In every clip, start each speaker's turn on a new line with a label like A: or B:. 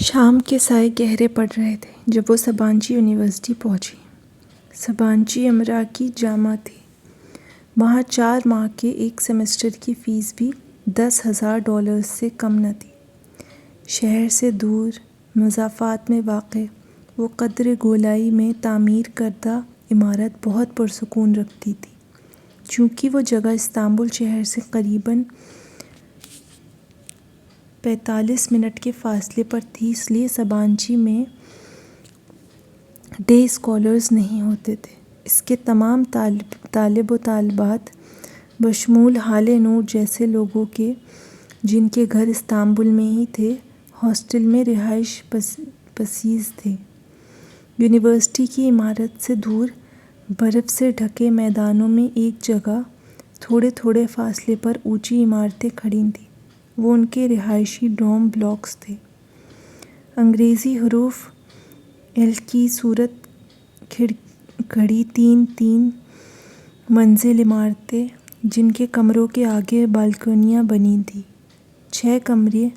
A: شام کے سائے گہرے پڑ رہے تھے جب وہ سبانچی یونیورسٹی پہنچی۔ سبانچی امریکی جامعہ تھی۔ وہاں 4 ماہ کے ایک سیمسٹر کی فیس بھی $10,000 سے کم نہ تھی۔ شہر سے دور مضافات میں واقع وہ قدر گولائی میں تعمیر کردہ عمارت بہت پرسکون رکھتی تھی۔ چونکہ وہ جگہ استنبول شہر سے قریباً 45 منٹ کے فاصلے پر تھی، اس لیے سبانچی میں ڈے اسکالرز نہیں ہوتے تھے۔ اس کے تمام طالب و طالبات بشمول حالِ نور جیسے لوگوں کے، جن کے گھر استنبول میں ہی تھے، ہاسٹل میں رہائش پذیر تھے۔ یونیورسٹی کی عمارت سے دور برف سے ڈھکے میدانوں میں ایک جگہ تھوڑے تھوڑے فاصلے پر اونچی عمارتیں کھڑی تھیں۔ وہ ان کے رہائشی ڈوم بلاکس تھے۔ انگریزی حروف ایل کی صورت کھڑی 3 منزل عمارتیں، جن کے کمروں کے آگے بالکنیاں بنی تھیں۔ 6 کمرے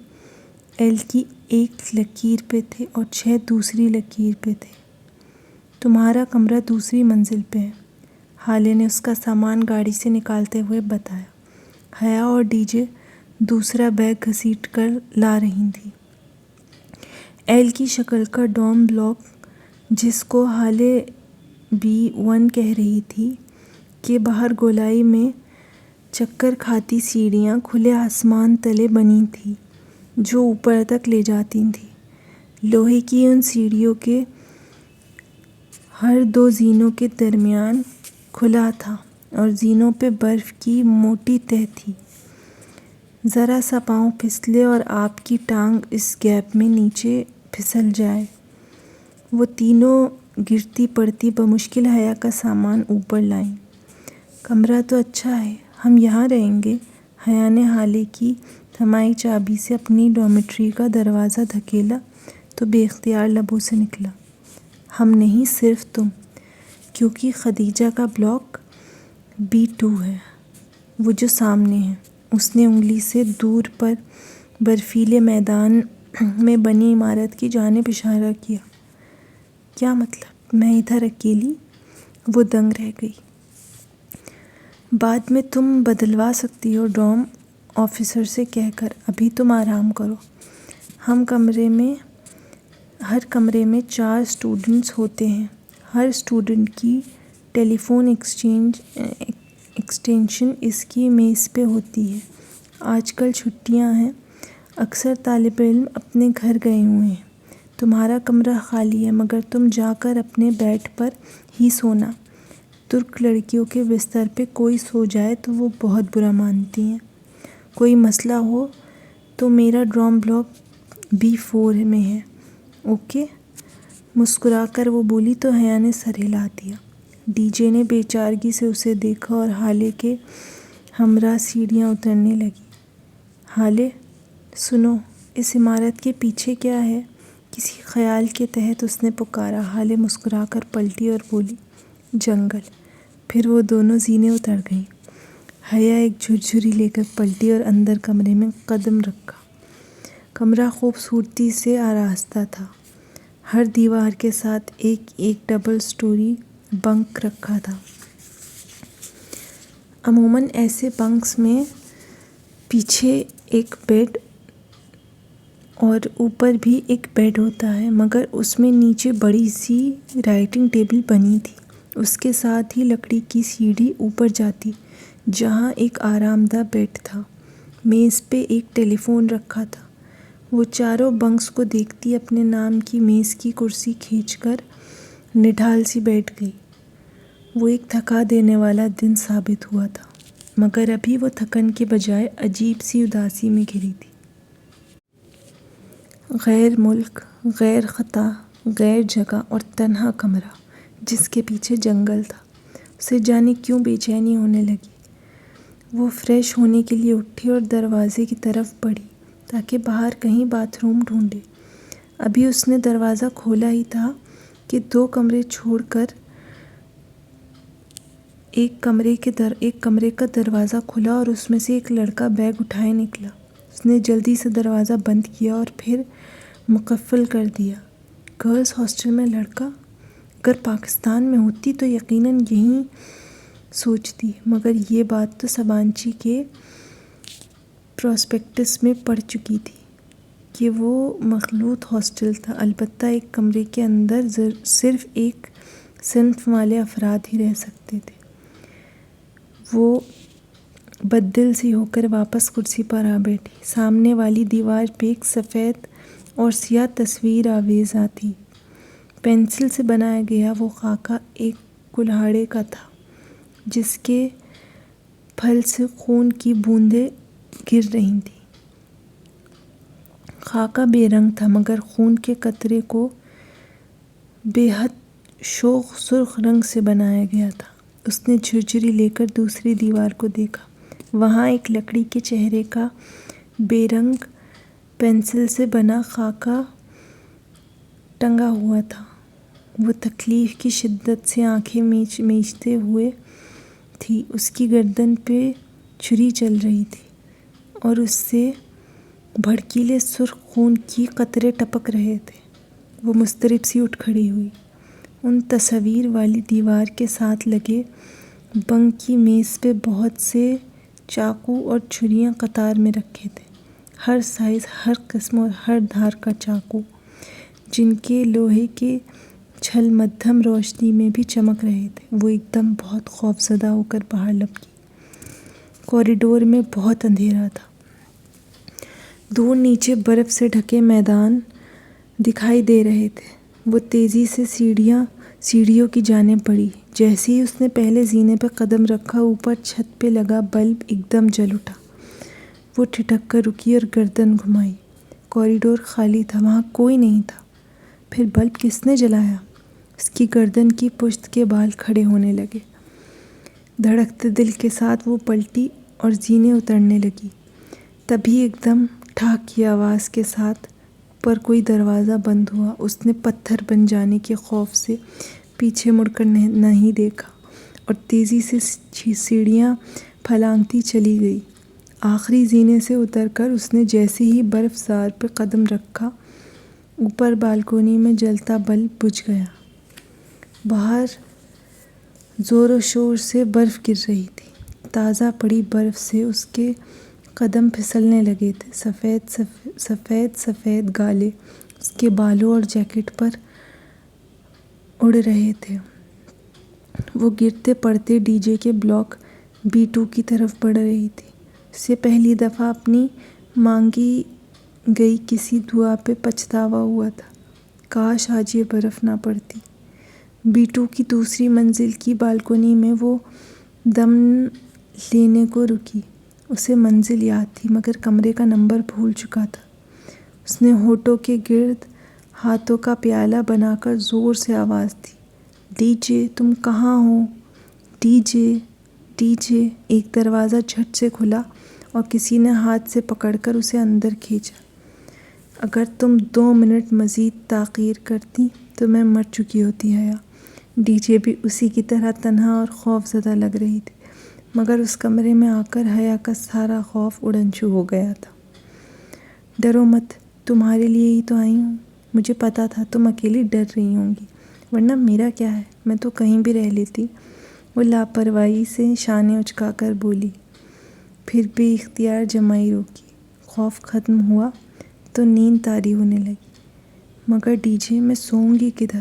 A: ایل کی ایک لکیر پہ تھے اور 6 دوسری لکیر پہ تھے۔ تمہارا کمرہ دوسری منزل پہ ہے، ہالے نے اس کا سامان گاڑی سے نکالتے ہوئے بتایا۔ حیا اور ڈی جے دوسرا بیگ گھسیٹ کر لا رہی تھیں۔ ایل کی شکل کا ڈوم بلاک، جس کو ہالے B1 کہہ رہی تھی، کے باہر گولائی میں چکر کھاتی سیڑھیاں کھلے آسمان تلے بنی تھیں جو اوپر تک لے جاتی تھیں۔ لوہے کی ان سیڑھیوں کے ہر 2 زینوں کے درمیان کھلا تھا اور زینوں پہ برف کی موٹی تہہ تھی۔ ذرا سا پاؤں پھسلے اور آپ کی ٹانگ اس گیپ میں نیچے پھسل جائے۔ وہ تینوں گرتی پڑتی بمشکل حیا کا سامان اوپر لائیں۔ کمرہ تو اچھا ہے، ہم یہاں رہیں گے۔ حیا نے ہالے کی تھمائی چابی سے اپنی ڈارمیٹری کا دروازہ دھکیلا تو بے اختیار لبوں سے نکلا، ہم نہیں، صرف تم، کیونکہ خدیجہ کا بلاک B2 ہے، وہ جو سامنے ہے۔ اس نے انگلی سے دور پر برفیلے میدان میں بنی عمارت کی جانب اشارہ کیا۔ کیا مطلب؟ میں ادھر اکیلی؟ وہ دنگ رہ گئی۔ بعد میں تم بدلوا سکتی ہو ڈوم آفیسر سے کہہ کر، ابھی تم آرام کرو۔ ہر کمرے میں 4 اسٹوڈنٹس ہوتے ہیں۔ ہر اسٹوڈنٹ کی ٹیلی فون ایکسٹینشن اس کی میز پہ ہوتی ہے۔ آج کل چھٹیاں ہیں، اکثر طالب علم اپنے گھر گئے ہوئے ہیں۔ تمہارا کمرہ خالی ہے، مگر تم جا کر اپنے بیڈ پر ہی سونا۔ ترک لڑکیوں کے بستر پہ کوئی سو جائے تو وہ بہت برا مانتی ہیں۔ کوئی مسئلہ ہو تو میرا ڈوم بلاک B4 میں ہے، اوکے؟ مسکرا کر وہ بولی تو حیا نے سر ہلا دیا۔ ڈی جے نے بے چارگی سے اسے دیکھا اور ہالے کے ہمراہ سیڑھیاں اترنے لگی۔ ہالے، سنو، اس عمارت کے پیچھے کیا ہے؟ کسی خیال کے تحت اس نے پکارا۔ ہالے مسکرا کر پلٹی اور بولی، جنگل۔ پھر وہ دونوں زینیں اتر گئیں۔ حیا ایک جھرجھری لے کر پلٹی اور اندر کمرے میں قدم رکھا۔ کمرہ خوبصورتی سے آراستہ تھا۔ ہر دیوار کے ساتھ ایک ڈبل سٹوری بنک رکھا تھا۔ عموماً ایسے بنکس میں پیچھے ایک بیڈ اور اوپر بھی ایک بیڈ ہوتا ہے، مگر اس میں نیچے بڑی سی رائٹنگ ٹیبل بنی تھی۔ اس کے ساتھ ہی لکڑی کی سیڑھی اوپر جاتی، جہاں ایک آرام دہ بیڈ تھا۔ میز پہ ایک ٹیلی فون رکھا تھا۔ وہ چاروں بنکس کو دیکھتی اپنے نام کی میز کی کرسی کھینچ کر نڈھال سی بیٹھ گئی۔ وہ ایک تھکا دینے والا دن ثابت ہوا تھا، مگر ابھی وہ تھکن کے بجائے عجیب سی اداسی میں گھری تھی۔ غیر ملک، غیر خطہ، غیر جگہ اور تنہا کمرہ، جس کے پیچھے جنگل تھا۔ اسے جانے کیوں بے چینی ہونے لگی۔ وہ فریش ہونے کے لیے اٹھی اور دروازے کی طرف بڑھی تاکہ باہر کہیں باتھ روم ڈھونڈے۔ ابھی اس نے دروازہ کھولا ہی تھا کہ 2 کمرے چھوڑ کر ایک کمرے کا دروازہ کھلا اور اس میں سے ایک لڑکا بیگ اٹھائے نکلا۔ اس نے جلدی سے دروازہ بند کیا اور پھر مقفل کر دیا۔ گرلز ہاسٹل میں لڑکا، اگر پاکستان میں ہوتی تو یقیناً یہی سوچتی، مگر یہ بات تو سبانچی کے پراسپیکٹس میں پڑ چکی تھی کہ وہ مخلوط ہاسٹل تھا، البتہ ایک کمرے کے اندر صرف ایک صنف والے افراد ہی رہ سکتے تھے۔ وہ بددل سی ہو کر واپس کرسی پر آ بیٹھی۔ سامنے والی دیوار پہ ایک سفید اور سیاہ تصویر آویزاں تھی۔ پینسل سے بنایا گیا وہ خاکہ ایک کلہاڑے کا تھا جس کے پھل سے خون کی بوندیں گر رہی تھیں۔ خاکہ بے رنگ تھا مگر خون کے قطرے کو بے حد شوخ سرخ رنگ سے بنایا گیا تھا۔ اس نے جھرجھری لے کر دوسری دیوار کو دیکھا۔ وہاں ایک لکڑی کے چہرے کا بے رنگ پینسل سے بنا خاکہ ٹنگا ہوا تھا۔ وہ تکلیف کی شدت سے آنکھیں میچتے ہوئے تھی۔ اس کی گردن پہ چھری چل رہی تھی اور اس سے بھڑکیلے سرخ خون کی قطرے ٹپک رہے تھے۔ وہ مضطرب سی اٹھ کھڑی ہوئی۔ ان تصاویر والی دیوار کے ساتھ لگے بنک کی میز پہ بہت سے چاقو اور چھریاں قطار میں رکھے تھے، ہر سائز، ہر قسم اور ہر دھار کا چاقو، جن کے لوہے کے چھل مدھم روشنی میں بھی چمک رہے تھے۔ وہ ایک دم بہت خوف زدہ ہو کر باہر لپکی۔ کوریڈور میں بہت اندھیرا تھا۔ دور نیچے برف سے ڈھکے میدان دکھائی دے رہے تھے۔ وہ تیزی سے سیڑھیوں کی جانب بڑھی۔ جیسے ہی اس نے پہلے زینے پہ قدم رکھا، اوپر چھت پہ لگا بلب ایک دم جل اٹھا۔ وہ ٹھٹک کر رکی اور گردن گھمائی۔ کوریڈور خالی تھا، وہاں کوئی نہیں تھا۔ پھر بلب کس نے جلایا؟ اس کی گردن کی پشت کے بال کھڑے ہونے لگے۔ دھڑکتے دل کے ساتھ وہ پلٹی اور زینے اترنے لگی۔ تبھی ایک دم ٹھاک کی آواز کے ساتھ اوپر کوئی دروازہ بند ہوا۔ اس نے پتھر بن جانے کے خوف سے پیچھے مڑ کر نہیں دیکھا اور تیزی سے سیڑھیاں پھلانگتی چلی گئی۔ آخری زینے سے اتر کر اس نے جیسے ہی برف زار پہ قدم رکھا، اوپر بالکونی میں جلتا بلب بجھ گیا۔ باہر زور و شور سے برف گر رہی تھی۔ تازہ پڑی برف سے اس کے قدم پھسلنے لگے تھے۔ سفید سفید گالے اس کے بالوں اور جیکٹ پر اڑ رہے تھے۔ وہ گرتے پڑتے ڈی جے کے بلاک B2 کی طرف بڑھ رہی تھی۔ اسے پہلی دفعہ اپنی مانگی گئی کسی دعا پہ پچھتاوا ہوا تھا۔ کاش آج یہ برف نہ پڑتی۔ B2 کی دوسری منزل کی بالکونی میں وہ دم لینے کو رکی۔ اسے منزل یاد تھی مگر کمرے کا نمبر بھول چکا تھا۔ اس نے ہونٹوں کے گرد ہاتھوں کا پیالہ بنا کر زور سے آواز دی، ڈی جے تم کہاں ہو؟ D J, D J. ایک دروازہ جھٹ سے کھلا اور کسی نے ہاتھ سے پکڑ کر اسے اندر کھینچا۔ اگر تم 2 منٹ مزید تاخیر کرتی تو میں مر چکی ہوتی حیا۔ ڈی جے بھی اسی کی طرح تنہا اور خوف زدہ لگ رہی تھی، مگر اس کمرے میں آ کر حیا کا سارا خوف اڑنچو ہو گیا تھا۔ ڈرو مت، تمہارے لیے ہی تو آئی ہوں۔ مجھے پتا تھا تم اکیلی ڈر رہی ہوں گی، ورنہ میرا کیا ہے، میں تو کہیں بھی رہ لیتی۔ وہ لاپرواہی سے شانے اچکا کر بولی، پھر بے اختیار جمائی روکی۔ خوف ختم ہوا تو نیند طاری ہونے لگی۔ مگر ڈی جے، میں سوؤں گی کدھر؟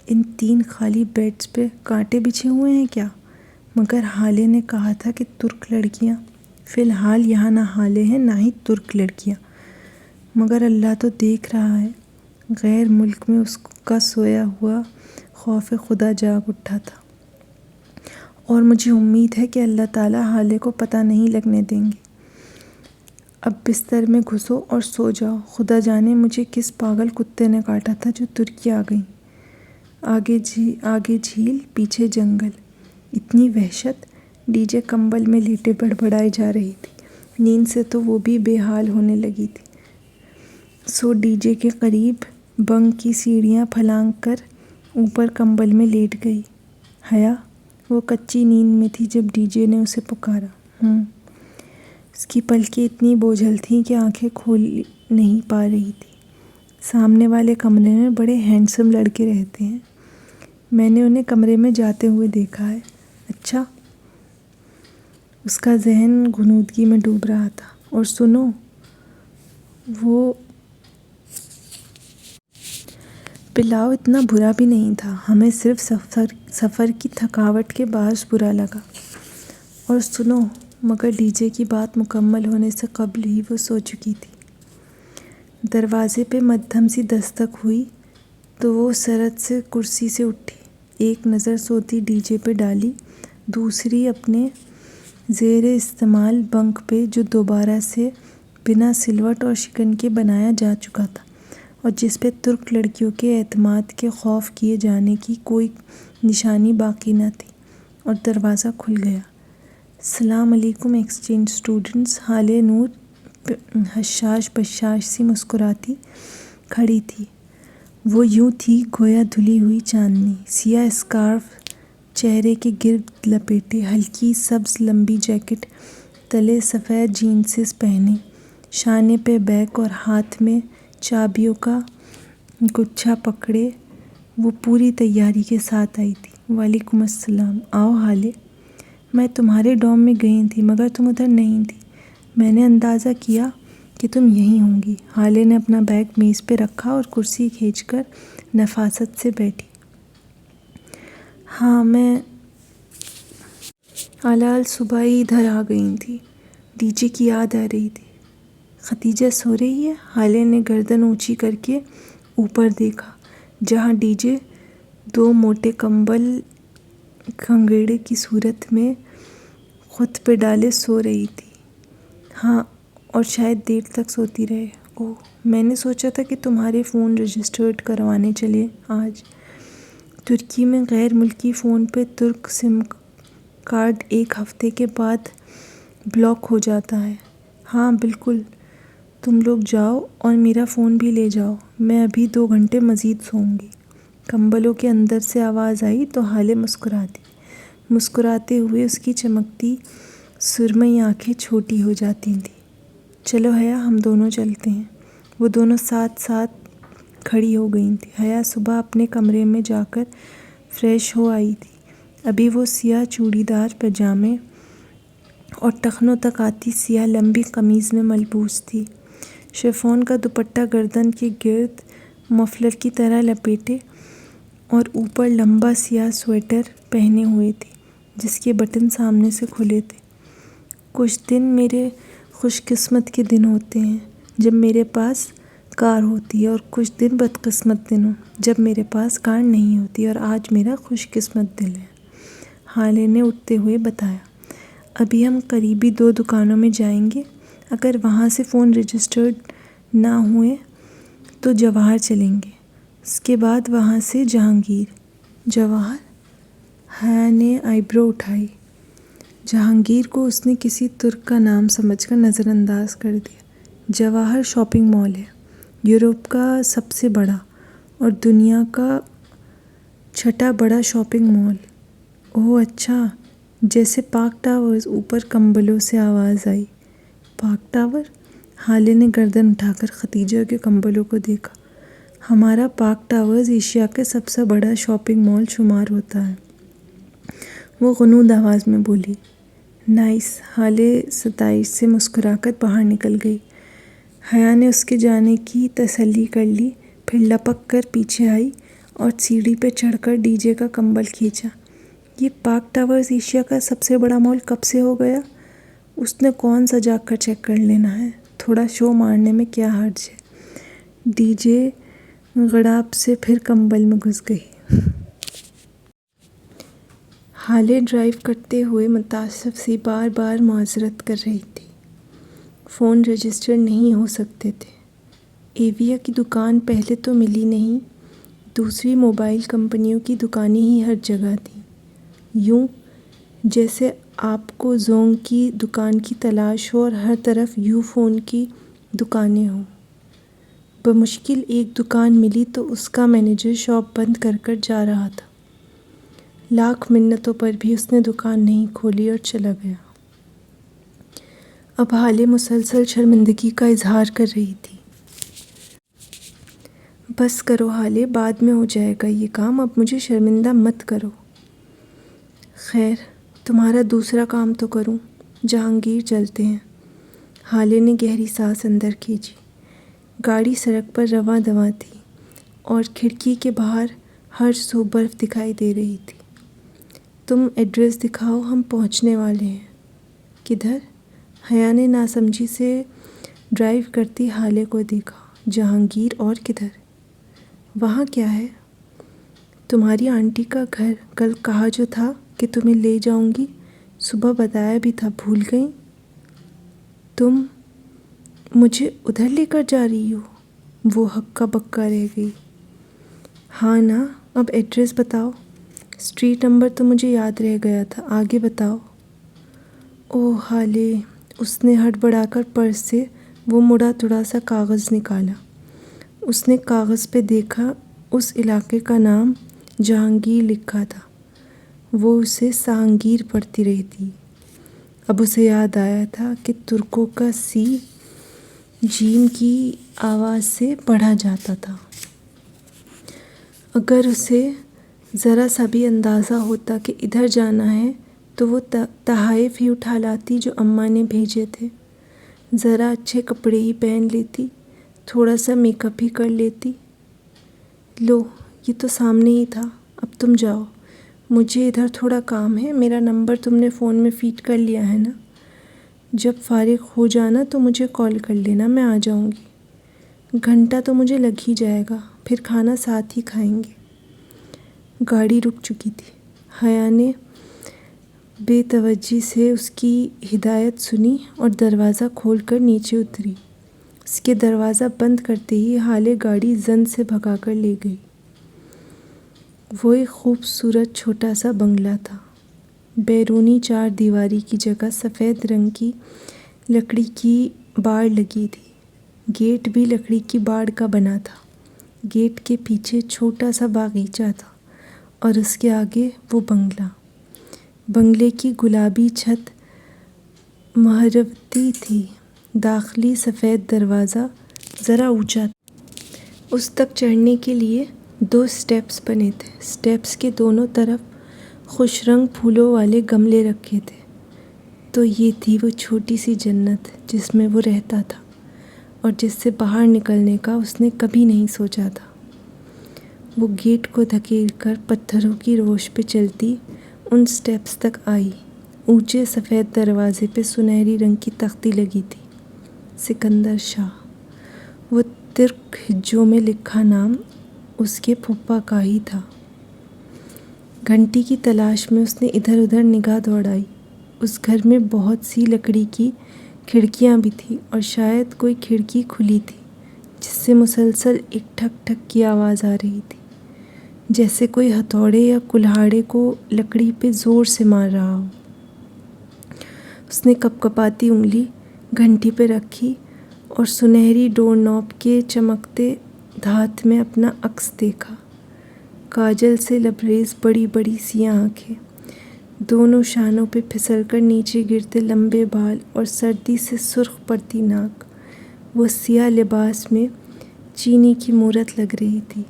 A: ان 3 خالی بیڈز پہ کانٹے بچھے ہوئے ہیں کیا؟ مگر حالے نے کہا تھا کہ ترک لڑکیاں۔ فی الحال یہاں نہ حالے ہیں نہ ہی ترک لڑکیاں، مگر اللہ تو دیکھ رہا ہے۔ غیر ملک میں اس کا سویا ہوا خوف خدا جاگ اٹھا تھا، اور مجھے امید ہے کہ اللہ تعالیٰ حالے کو پتہ نہیں لگنے دیں گے۔ اب بستر میں گھسو اور سو جاؤ۔ خدا جانے مجھے کس پاگل کتے نے کاٹا تھا جو ترکی آ گئی۔ آگے جھیل، پیچھے جنگل، اتنی وحشت۔ ڈی جے کمبل میں لیٹے بڑبڑائی جا رہی تھی۔ نیند سے تو وہ بھی بے حال ہونے لگی تھی۔ سو ڈی جے کے قریب بنک کی سیڑھیاں پھلانگ کر اوپر کمبل میں لیٹ گئی۔ حیا، وہ کچی نیند میں تھی جب ڈی جے نے اسے پکارا۔ اس کی پلکیں اتنی بوجھل تھیں کہ آنکھیں کھول نہیں پا رہی تھی۔ سامنے والے کمرے میں بڑے ہینڈسم لڑکے رہتے ہیں، میں نے انہیں کمرے میں جاتے ہوئے دیکھا ہے۔ اچھا۔ اس کا ذہن غنودگی میں ڈوب رہا تھا۔ اور سنو، وہ پلاؤ اتنا برا بھی نہیں تھا، ہمیں صرف سفر کی تھکاوٹ کے باعث برا لگا۔ اور سنو، مگر ڈی جے کی بات مکمل ہونے سے قبل ہی وہ سو چکی تھی۔ دروازے پہ مدھم سی دستک ہوئی تو وہ سرعت سے کرسی سے اٹھی، ایک نظر سوتی ڈی جے پہ ڈالی، دوسری اپنے زیر استعمال بنک پہ جو دوبارہ سے بنا سلوٹ اور شکن کے بنایا جا چکا تھا اور جس پہ ترک لڑکیوں کے اعتماد کے خوف کیے جانے کی کوئی نشانی باقی نہ تھی، اور دروازہ کھل گیا۔ السلام علیکم ایکسچینج اسٹوڈنٹس۔ حالے نور حشاش بشاش سی مسکراتی کھڑی تھی۔ وہ یوں تھی گویا دھلی ہوئی چاندنی، سیاہ اسکارف چہرے کے گرد لپیٹے، ہلکی سبز لمبی جیکٹ تلے سفید جینسز پہنے، شانے پہ بیگ اور ہاتھ میں چابیوں کا گچھا پکڑے وہ پوری تیاری کے ساتھ آئی تھی۔ وعلیکم السلام، آؤ حالے، میں تمہارے ڈوم میں گئی تھی مگر تم ادھر نہیں تھی، میں نے اندازہ کیا کہ تم یہیں ہوں گی۔ حالے نے اپنا بیگ میز پہ رکھا اور کرسی کھینچ کر نفاست سے بیٹھی۔ ہاں، میں آج صبح ہی ادھر آ گئی تھی، ڈی جے کی یاد آ رہی تھی۔ ختیجہ سو رہی ہے؟ حالے نے گردن اونچی کر کے اوپر دیکھا جہاں ڈی جے دو موٹے کمبل کھنگیڑے کی صورت میں خود پہ ڈالے سو رہی تھی۔ ہاں، اور شاید دیر تک سوتی رہے۔ اوہ، میں نے سوچا تھا کہ تمہارے فون رجسٹرڈ کروانے چلے آج۔ ترکی میں غیر ملکی فون پہ ترک سم کارڈ ایک ہفتے کے بعد بلاک ہو جاتا ہے۔ ہاں بالکل، تم لوگ جاؤ اور میرا فون بھی لے جاؤ، میں ابھی 2 گھنٹے مزید سوؤں گی۔ کمبلوں کے اندر سے آواز آئی تو حالے مسکراتے ہوئے اس کی چمکتی سرمئی آنکھیں چھوٹی ہو جاتی تھیں۔ چلو حیا، ہم دونوں چلتے ہیں۔ وہ دونوں ساتھ ساتھ کھڑی ہو گئی تھیں۔ حیا صبح اپنے کمرے میں جا کر فریش ہو آئی تھی، ابھی وہ سیاہ چوڑی دار پاجامے اور ٹخنوں تک آتی سیاہ لمبی قمیض میں ملبوس تھی، شفون کا دوپٹہ گردن کے گرد مفلر کی طرح لپیٹے اور اوپر لمبا سیاہ سویٹر پہنے ہوئے تھی جس کے بٹن سامنے سے کھلے تھے۔ کچھ دن میرے خوش قسمت کے دن ہوتے ہیں جب میرے پاس کار ہوتی ہے، اور کچھ دن بدقسمت دن جب میرے پاس کار نہیں ہوتی، اور آج میرا خوش قسمت دن ہے، حالے نے اٹھتے ہوئے بتایا۔ ابھی ہم قریبی 2 دکانوں میں جائیں گے، اگر وہاں سے فون رجسٹرڈ نہ ہوئے تو جواہر چلیں گے، اس کے بعد وہاں سے جہانگیر۔ جواہر؟ حیا نے آئی برو اٹھائی۔ جہانگیر کو اس نے کسی ترک کا نام سمجھ کر نظر انداز کر دیا۔ جواہر شاپنگ مال ہے، یورپ کا سب سے بڑا اور دنیا کا 6واں بڑا شاپنگ مال۔ اوہ اچھا، جیسے پارک ٹاورز، اوپر کمبلوں سے آواز آئی۔ Park tower? حالے نے گردن اٹھا کر ختیجہ کے کمبلوں کو دیکھا۔ ہمارا پارک ٹاورز ایشیا کا سب سے بڑا شاپنگ مال شمار ہوتا ہے، وہ غنود آواز میں بولی۔ نائس، حالے ستائش سے مسکرا کر باہر نکل گئی۔ حیا نے اس کے جانے کی تسلی کر لی، پھر لپک کر پیچھے آئی اور سیڑھی پہ چڑھ کر ڈی جے کا کمبل کھینچا۔ یہ پارک ٹاورز ایشیا کا سب سے بڑا مال کب سے ہو گیا؟ اس نے کون سا جا کر چیک کر لینا ہے، تھوڑا شو مارنے میں کیا حرج ہے؟ ڈی جے غڑاپ سے پھر کمبل میں گھس گئی۔ حالے ڈرائیو کرتے ہوئے متاسف سی بار بار معذرت کر رہی تھی۔ فون رجسٹر نہیں ہو سکتے تھے، ایویا کی دکان پہلے تو ملی نہیں، دوسری موبائل کمپنیوں کی دکانیں ہی ہر جگہ تھیں، یوں جیسے آپ کو زونگ کی دکان کی تلاش ہو اور ہر طرف یو فون کی دکانیں ہوں۔ بمشکل ایک دکان ملی تو اس کا مینیجر شاپ بند کر کر جا رہا تھا، لاکھ منتوں پر بھی اس نے دکان نہیں کھولی اور چلا گیا۔ اب حالے مسلسل شرمندگی کا اظہار کر رہی تھی۔ بس کرو حالے، بعد میں ہو جائے گا یہ کام، اب مجھے شرمندہ مت کرو۔ خیر تمہارا دوسرا کام تو کروں، جہانگیر چلتے ہیں۔ حالے نے گہری سانس اندر کھینچی۔ گاڑی سڑک پر رواں دواں تھی اور کھڑکی کے باہر ہر سو برف دکھائی دے رہی تھی۔ تم ایڈریس دکھاؤ، ہم پہنچنے والے ہیں۔ کدھر؟ حیا نے ناسمجھی سے ڈرائیو کرتی حالے کو دیکھا۔ جہانگیر، اور کدھر؟ وہاں کیا ہے؟ تمہاری آنٹی کا گھر، کل کہا جو تھا کہ تمہیں لے جاؤں گی، صبح بتایا بھی تھا، بھول گئی؟ تم مجھے ادھر لے کر جا رہی ہو؟ وہ ہکا بکا رہ گئی۔ ہاں نا، اب ایڈریس بتاؤ۔ اسٹریٹ نمبر تو مجھے یاد رہ گیا تھا، آگے بتاؤ۔ اوہ حالے، اس نے ہڑبڑا کر پرس سے وہ مڑا تڑا سا کاغذ نکالا۔ اس نے کاغذ پہ دیکھا، اس علاقے کا نام جہانگیر لکھا تھا۔ وہ اسے سانگیر پڑھتی رہی تھی۔ اب اسے یاد آیا تھا کہ ترکوں کا سی جیم کی آواز سے پڑھا جاتا تھا۔ اگر اسے ذرا سا بھی اندازہ ہوتا کہ ادھر جانا ہے تو وہ تحائف ہی اٹھا لاتی جو اماں نے بھیجے تھے۔ ذرا اچھے کپڑے ہی پہن لیتی، تھوڑا سا میک اپ ہی کر لیتی۔ لو، یہ تو سامنے ہی تھا، اب تم جاؤ، مجھے ادھر تھوڑا کام ہے۔ میرا نمبر تم نے فون میں فیڈ کر لیا ہے نا؟ جب فارغ ہو جانا تو مجھے کال کر لینا، میں آ جاؤں گی۔ گھنٹہ تو مجھے لگ ہی جائے گا، پھر کھانا ساتھ ہی کھائیں گے۔ گاڑی رک چکی تھی۔ حیا نے بے توجہی سے اس کی ہدایت سنی اور دروازہ کھول کر نیچے اتری۔ اس کے دروازہ بند کرتے ہی حالے گاڑی زن سے بھگا کر لے گئی۔ وہ ایک خوبصورت چھوٹا سا بنگلہ تھا۔ بیرونی چار دیواری کی جگہ سفید رنگ کی لکڑی کی باڑ لگی تھی۔ گیٹ بھی لکڑی کی باڑ کا بنا تھا۔ گیٹ کے پیچھے چھوٹا سا باغیچہ تھا اور اس کے آگے وہ بنگلہ۔ بنگلے کی گلابی چھت مہروتی تھی۔ داخلی سفید دروازہ ذرا اونچا تھا۔ اس تک چڑھنے کے لیے 2 اسٹیپس بنے تھے۔ اسٹیپس کے دونوں طرف خوش رنگ پھولوں والے گملے رکھے تھے۔ تو یہ تھی وہ چھوٹی سی جنت جس میں وہ رہتا تھا اور جس سے باہر نکلنے کا اس نے کبھی نہیں سوچا تھا۔ وہ گیٹ کو دھکیل کر پتھروں کی روش پہ چلتی ان اسٹیپس تک آئی۔ اونچے سفید دروازے پہ سنہری رنگ کی تختی لگی تھی، سکندر شاہ۔ وہ ترک ہجوں میں لکھا نام اس کے پھپھا کا ہی تھا۔ گھنٹی کی تلاش میں اس نے ادھر ادھر نگاہ دوڑائی۔ اس گھر میں بہت سی لکڑی کی کھڑکیاں بھی تھیں اور شاید کوئی کھڑکی کھلی تھی جس سے مسلسل ایک ٹھک ٹھک کی آواز آ رہی تھی، جیسے کوئی ہتھوڑے یا کلہاڑے کو لکڑی پہ زور سے مار رہا ہو۔ اس نے کپ کپاتی انگلی گھنٹی پہ رکھی اور سنہری ڈور نوب کے چمکتے دھات میں اپنا عکس دیکھا۔ کاجل سے لبریز بڑی بڑی سیاہ آنکھیں، دونوں شانوں پہ پھسل کر نیچے گرتے لمبے بال اور سردی سے سرخ پڑتی ناک۔ وہ سیاہ لباس میں چینی کی مورت لگ رہی تھی،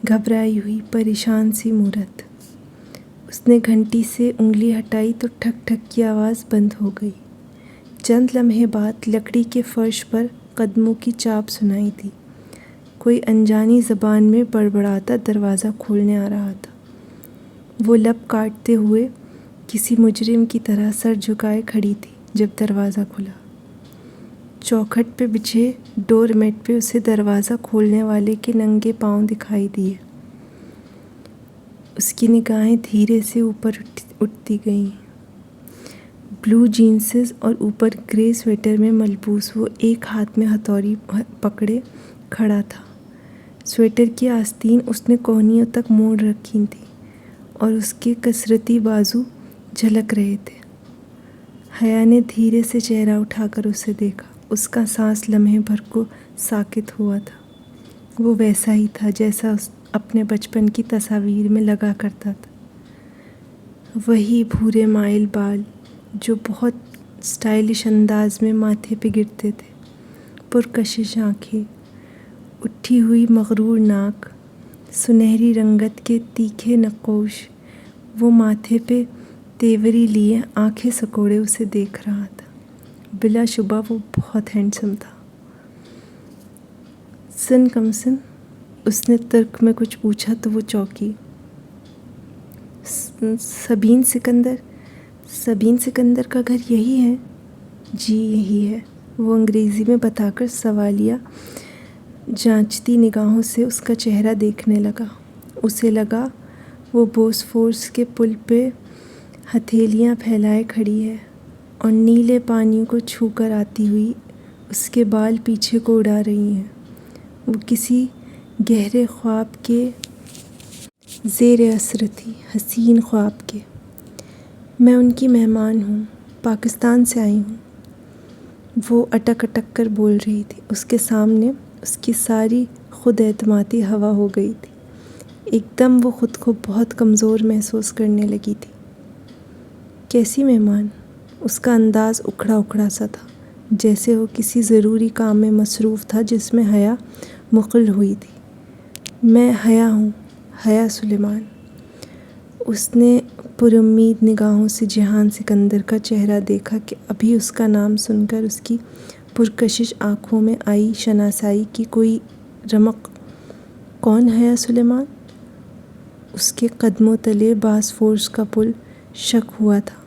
A: گھبرائی ہوئی پریشان سی مورت۔ اس نے گھنٹی سے انگلی ہٹائی تو ٹھک ٹھک کی آواز بند ہو گئی۔ چند لمحے بعد لکڑی کے فرش پر قدموں کی چاپ سنائی دی۔ کوئی انجانی زبان میں بڑبڑاتا دروازہ کھولنے آ رہا تھا۔ وہ لب کاٹتے ہوئے کسی مجرم کی طرح سر جھکائے کھڑی تھی جب دروازہ کھلا۔ چوکھٹ پہ بچھے ڈور میٹ پہ اسے دروازہ کھولنے والے کے ننگے پاؤں دکھائی دیے۔ اس کی نگاہیں دھیرے سے اوپر اٹھتی گئیں۔ بلو جینسز اور اوپر گرے سویٹر میں ملبوس وہ ایک ہاتھ میں ہتھوڑی پکڑے کھڑا تھا۔ سویٹر کی آستین اس نے کوہنیوں تک موڑ رکھی تھی اور اس کے کثرتی بازو جھلک رہے تھے۔ حیا نے دھیرے سے چہرہ اٹھا کر اسے دیکھا۔ اس کا سانس لمحے بھر کو ساکت ہوا تھا۔ وہ ویسا ہی تھا جیسا اس اپنے بچپن کی تصاویر میں لگا کرتا تھا۔ وہی بھورے مائل بال جو بہت اسٹائلش انداز میں ماتھے پہ گرتے تھے، پرکشش آنکھیں اٹھی ہوئی مغرور ناک، سنہری رنگت کے تیکھے نقوش، وہ ماتھے پہ تیوری لیے آنکھیں سکوڑے اسے دیکھ رہا تھا۔ بلا شبہ وہ بہت ہینڈسم تھا۔ سن کمسن، اس نے ترک میں کچھ پوچھا تو وہ چونکی۔ سبین سکندر کا گھر یہی ہے؟ جی یہی ہے، وہ انگریزی میں بتا کر سوالیہ جانچتی نگاہوں سے اس کا چہرہ دیکھنے لگا۔ اسے لگا وہ بوسفورس کے پل پہ ہتھیلیاں پھیلائے کھڑی ہے اور نیلے پانیوں کو چھو کر آتی ہوئی اس کے بال پیچھے کو اڑا رہی ہیں۔ وہ کسی گہرے خواب کے زیر اثر تھی، حسین خواب کے۔ میں ان کی مہمان ہوں، پاکستان سے آئی ہوں، وہ اٹک اٹک کر بول رہی تھی۔ اس کے سامنے اس کی ساری خود اعتمادی ہوا ہو گئی تھی۔ ایک دم وہ خود کو بہت کمزور محسوس کرنے لگی تھی۔ کیسی مہمان؟ اس کا انداز اکھڑا اکھڑا سا تھا، جیسے وہ کسی ضروری کام میں مصروف تھا جس میں حیا مقل ہوئی تھی۔ میں حیا ہوں، حیا سلیمان۔ اس نے پر امید نگاہوں سے جہان سکندر کا چہرہ دیکھا کہ ابھی اس کا نام سن کر اس کی پرکشش آنکھوں میں آئی شناسائی کی کوئی رمق۔ کون حیا سلیمان؟ اس کے قدموں تلے باسفورس کا پل شک ہوا تھا۔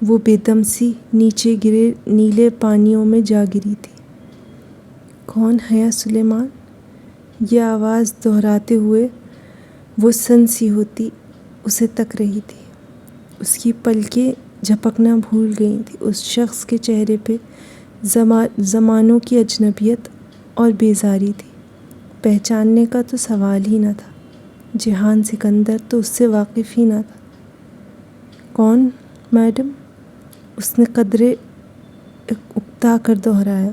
A: وہ بے دم سی نیچے گرے نیلے پانیوں میں جا گری تھی۔ کون حیا سلیمان؟ یہ آواز دہراتے ہوئے وہ سن سی ہوتی اسے تک رہی تھی۔ اس کی پلکیں جھپکنا بھول گئی تھی۔ اس شخص کے چہرے پہ زمانوں کی اجنبیت اور بیزاری تھی۔ پہچاننے کا تو سوال ہی نہ تھا۔ جہان سکندر تو اس سے واقف ہی نہ تھا۔ کون میڈم؟ اس نے قدرے اکتا کر دہرایا۔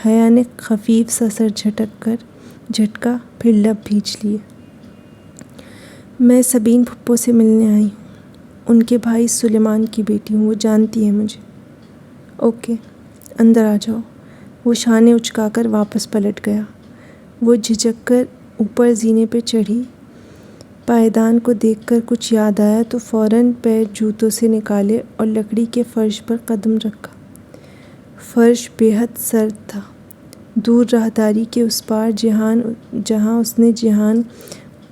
A: حیا نے خفیف سا سر جھٹکا پھر لب بھینچ لیے۔ میں سبین پھپھو سے ملنے آئی ہوں، ان کے بھائی سلیمان کی بیٹی ہوں، وہ جانتی ہے مجھے۔ اوکے، اندر آ جاؤ۔ وہ شانے اچکا کر واپس پلٹ گیا۔ وہ جھجک کر اوپر زینے پہ چڑھی۔ پائیدان کو دیکھ کر کچھ یاد آیا تو فوراً پیر جوتوں سے نکالے اور لکڑی کے فرش پر قدم رکھا۔ فرش بے حد سرد تھا۔ دور راہداری کے اس پار جہاں اس نے جہان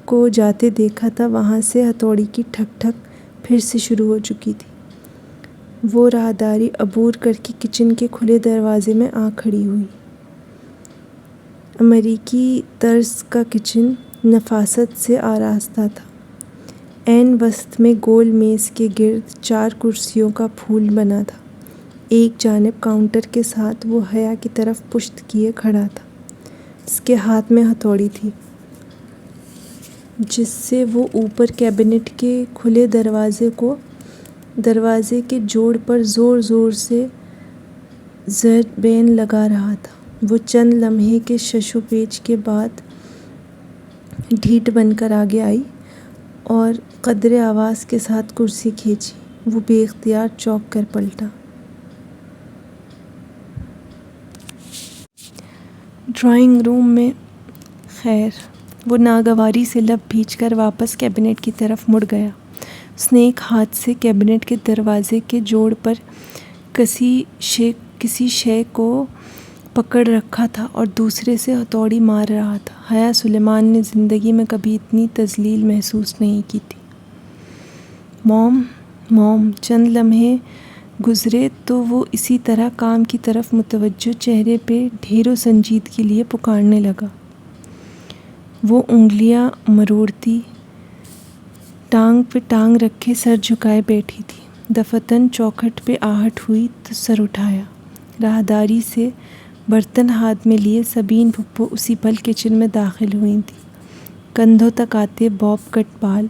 A: کو جاتے دیکھا تھا، وہاں سے ہتھوڑی کی ٹھک ٹھک پھر سے شروع ہو چکی تھی۔ وہ راہداری عبور کر کے کچن کے کھلے دروازے میں آ کھڑی ہوئی۔ امریکی طرز کا کچن نفاست سے آراستہ تھا۔ عین وسط میں گول میز کے گرد 4 کرسیوں کا پھول بنا تھا۔ ایک جانب کاؤنٹر کے ساتھ وہ حیا کی طرف پشت کیے کھڑا تھا۔ اس کے ہاتھ میں ہتھوڑی تھی، جس سے وہ اوپر کیبنٹ کے کھلے دروازے کے جوڑ پر زور زور سے ضربین لگا رہا تھا۔ وہ چند لمحے کے شش و پیچ کے بعد ڈھیٹ بن کر آگے آئی اور قدرے آواز کے ساتھ کرسی کھینچی۔ وہ بے اختیار چونک کر پلٹا۔ ڈرائنگ روم میں خیر، وہ ناگواری سے لب بھینچ کر واپس کیبنٹ کی طرف مڑ گیا۔ اس نے ایک ہاتھ سے کیبنٹ کے دروازے کے جوڑ پر کسی شے کو پکڑ رکھا تھا اور دوسرے سے ہتھوڑی مار رہا تھا۔ حیا سلیمان نے زندگی میں کبھی اتنی تذلیل محسوس نہیں کی تھی۔ موم۔ چند لمحے گزرے تو وہ اسی طرح کام کی طرف متوجہ چہرے پہ ڈھیروں سنجیدگی لیے پکارنے لگا۔ وہ انگلیاں مروڑتی، ٹانگ پہ ٹانگ رکھے سر جھکائے بیٹھی تھی۔ دفعتاً چوکھٹ پہ آہٹ ہوئی تو سر اٹھایا۔ راہداری سے برتن ہاتھ میں لیے سبین پھپھو اسی پل کچن میں داخل ہوئی تھیں۔ کندھوں تک آتے باب کٹ بال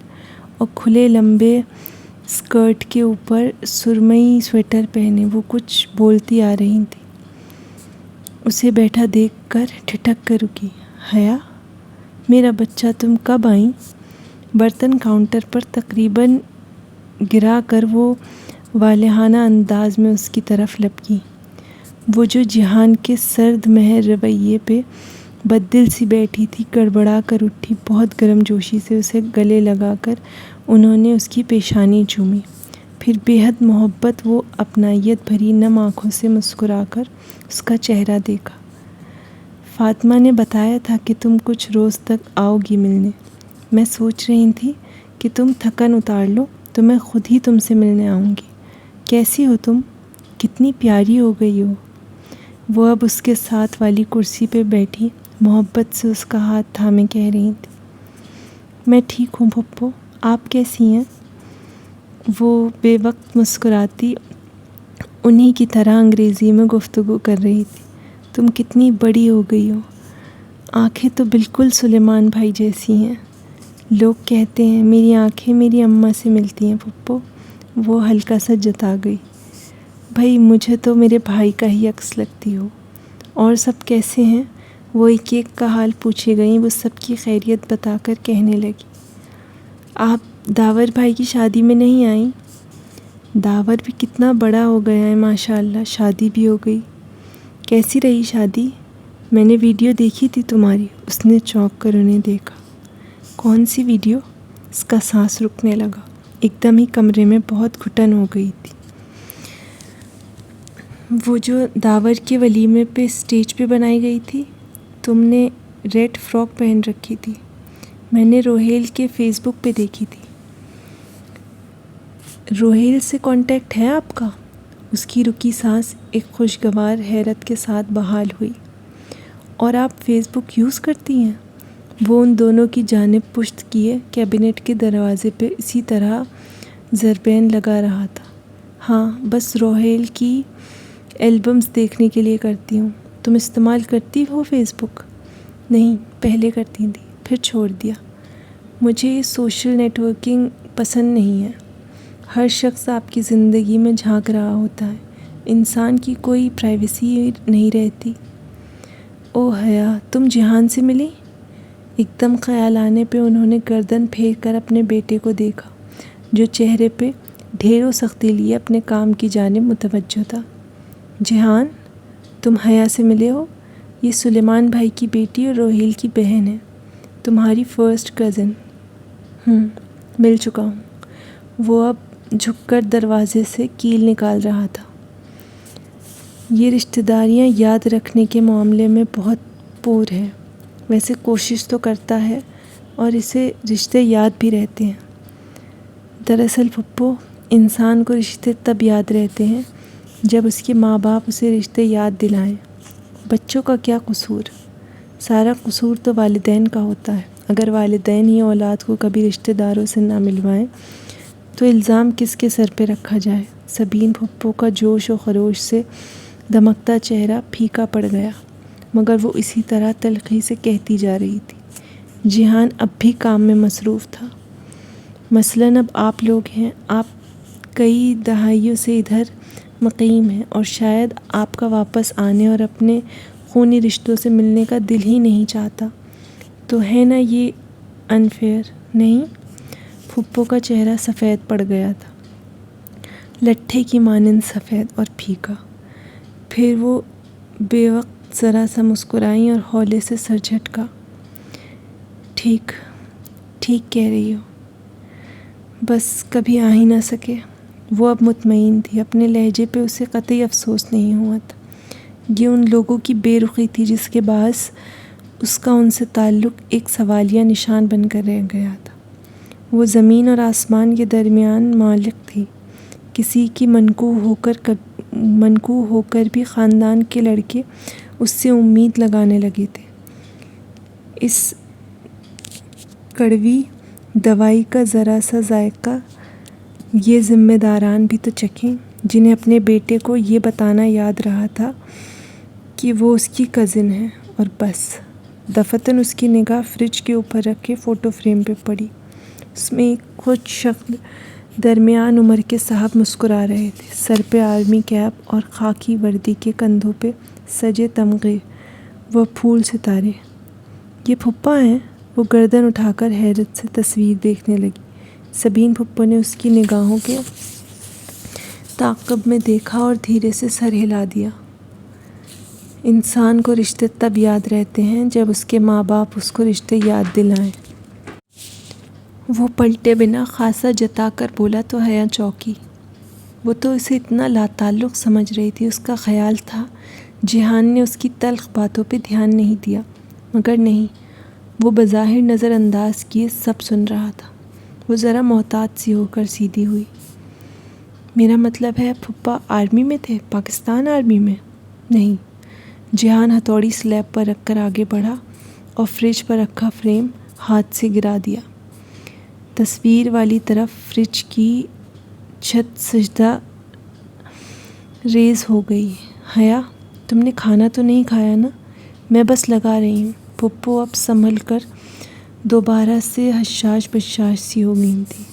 A: اور کھلے لمبے اسکرٹ کے اوپر سرمئی سویٹر پہنے وہ کچھ بولتی آ رہی تھیں۔ اسے بیٹھا دیکھ کر ٹھٹک کر رکی۔ حیا، میرا بچہ، تم کب آئیں؟ برتن کاؤنٹر پر تقریباً گرا کر وہ والہانہ انداز میں اس کی طرف لپکی۔ وہ جو جہان کے سرد مہر رویے پہ بددل سی بیٹھی تھی، گڑبڑا کر اٹھی، بہت گرم جوشی سے اسے گلے لگا کر انہوں نے اس کی پیشانی چومی، پھر بے حد محبت و اپنائیت بھری نم آنکھوں سے مسکرا کر اس کا چہرہ دیکھا۔ فاطمہ نے بتایا تھا کہ تم کچھ روز تک آؤ گی ملنے، میں سوچ رہی تھی کہ تم تھکن اتار لو تو میں خود ہی تم سے ملنے آؤں گی۔ کیسی ہو تم؟ کتنی پیاری ہو گئی ہو۔ وہ اب اس کے ساتھ والی کرسی پہ بیٹھی محبت سے اس کا ہاتھ تھامے کہہ رہی تھی، میں ٹھیک ہوں پھپھو، آپ کیسی ہیں؟ وہ بے وقت مسکراتی انہی کی طرح انگریزی میں گفتگو کر رہی تھی۔ تم کتنی بڑی ہو گئی ہو، آنکھیں تو بالکل سلیمان بھائی جیسی ہیں۔ لوگ کہتے ہیں میری آنکھیں میری اماں سے ملتی ہیں پھپھو، وہ ہلکا سا جتا گئی۔ بھائی مجھے تو میرے بھائی کا ہی عکس لگتی ہو۔ اور سب کیسے ہیں؟ وہ ایک ایک کا حال پوچھے گئیں۔ وہ سب کی خیریت بتا کر کہنے لگی، آپ داور بھائی کی شادی میں نہیں آئیں؟ داور بھی کتنا بڑا ہو گیا ہے ماشاءاللہ، شادی بھی ہو گئی۔ کیسی رہی شادی؟ میں نے ویڈیو دیکھی تھی تمہاری۔ اس نے چونک کر انہیں دیکھا۔ کون سی ویڈیو؟ اس کا سانس رکنے لگا، ایک دم ہی کمرے میں بہت گھٹن ہو گئی تھی۔ وہ جو داور کے ولیمے پہ اسٹیج پہ بنائی گئی تھی، تم نے ریڈ فراک پہن رکھی تھی، میں نے روہیل کے فیس بک پہ دیکھی تھی۔ روہیل سے کانٹیکٹ ہے آپ کا؟ اس کی رکی سانس ایک خوشگوار حیرت کے ساتھ بحال ہوئی۔ اور آپ فیس بک یوز کرتی ہیں؟ وہ ان دونوں کی جانب پشت کیے کیبنٹ کے دروازے پہ اسی طرح ضربین لگا رہا تھا۔ ہاں، بس روہیل کی البمز دیکھنے کے لیے کرتی ہوں۔ تم استعمال کرتی ہو فیس بک؟ نہیں، پہلے کرتی تھی، پھر چھوڑ دیا۔ مجھے یہ سوشل نیٹ ورکنگ پسند نہیں ہے۔ ہر شخص آپ کی زندگی میں جھانک رہا ہوتا ہے، انسان کی کوئی پرائیویسی نہیں رہتی۔ او حیا، تم جہان سے ملی؟ ایک دم خیال آنے پہ انہوں نے گردن پھیر کر اپنے بیٹے کو دیکھا، جو چہرے پہ ڈھیروں سختی لیے اپنے کام کی جانب متوجہ تھا۔ جہان، تم حیا سے ملے ہو؟ یہ سلیمان بھائی کی بیٹی اور روہیل کی بہن ہے، تمہاری فرسٹ کزن۔ مل چکا ہوں۔ وہ اب جھک کر دروازے سے کیل نکال رہا تھا۔ یہ رشتہ داریاں یاد رکھنے کے معاملے میں بہت پور ہے، ویسے کوشش تو کرتا ہے اور اسے رشتے یاد بھی رہتے ہیں۔ دراصل پھپھو، انسان کو رشتے تب یاد رہتے ہیں جب اس کے ماں باپ اسے رشتے یاد دلائیں۔ بچوں کا کیا قصور؟ سارا قصور تو والدین کا ہوتا ہے۔ اگر والدین ہی اولاد کو کبھی رشتہ داروں سے نہ ملوائیں تو الزام کس کے سر پہ رکھا جائے؟ سبین پھپھو کا جوش و خروش سے دمکتا چہرہ پھیکا پڑ گیا، مگر وہ اسی طرح تلخی سے کہتی جا رہی تھی۔ جہان اب بھی کام میں مصروف تھا۔ مثلاً اب آپ لوگ ہیں، آپ کئی دہائیوں سے ادھر مقیم ہیں اور شاید آپ کا واپس آنے اور اپنے خونی رشتوں سے ملنے کا دل ہی نہیں چاہتا، تو ہے نا یہ انفیئر نہیں؟ پھپھو کا چہرہ سفید پڑ گیا تھا، لٹھے کی مانند سفید اور پھیکا۔ پھر وہ بے وقت ذرا سا مسکرائیں اور ہولے سے سر جھٹکا۔ ٹھیک کہہ رہی ہو، بس کبھی آ ہی نہ سکے۔ وہ اب مطمئن تھی، اپنے لہجے پہ اسے قطعی افسوس نہیں ہوا تھا۔ یہ ان لوگوں کی بے رخی تھی جس کے باعث اس کا ان سے تعلق ایک سوالیہ نشان بن کر رہ گیا تھا۔ وہ زمین اور آسمان کے درمیان معلق تھی۔ کسی کی منقوع ہو کر بھی خاندان کے لڑکے اس سے امید لگانے لگے تھے۔ اس کڑوی دوائی کا ذرا سا ذائقہ یہ ذمہ داران بھی تو چکھیں، جنہیں اپنے بیٹے کو یہ بتانا یاد رہا تھا کہ وہ اس کی کزن ہے، اور بس۔ دفتن اس کی نگاہ فریج کے اوپر رکھے فوٹو فریم پہ پڑی۔ اس میں ایک خود شکل درمیان عمر کے صاحب مسکرا رہے تھے، سر پہ آرمی کیپ اور خاکی وردی کے کندھوں پہ سجے تمغے و پھول ستارے۔ یہ پھپھا ہیں؟ وہ گردن اٹھا کر حیرت سے تصویر دیکھنے لگی۔ سبین پھپھو نے اس کی نگاہوں کے تعاقب میں دیکھا اور دھیرے سے سر ہلا دیا۔ انسان کو رشتے تب یاد رہتے ہیں جب اس کے ماں باپ اس کو رشتے یاد دلائیں۔ وہ پلٹے بنا خاصا جتا کر بولا تو حیا چونکی۔ وہ تو اسے اتنا لاتعلق سمجھ رہی تھی، اس کا خیال تھا جہان نے اس کی تلخ باتوں پہ دھیان نہیں دیا، مگر نہیں، وہ بظاہر نظر انداز کیے سب سن رہا تھا۔ وہ ذرا محتاط سی ہو کر سیدھی ہوئی۔ میرا مطلب ہے پھپھا آرمی میں تھے، پاکستان آرمی میں؟ نہیں۔ جہان ہتھوڑی سلیب پر رکھ کر آگے بڑھا اور فریج پر رکھا فریم ہاتھ سے گرا دیا۔ تصویر والی طرف فریج کی چھت سجدہ ریز ہو گئی۔ حیا، تم نے کھانا تو نہیں کھایا نا؟ میں بس لگا رہی ہوں۔ پھپھو اب سنبھل کر دوبارہ سے حشاش بشاش سی ہو گئی تھی۔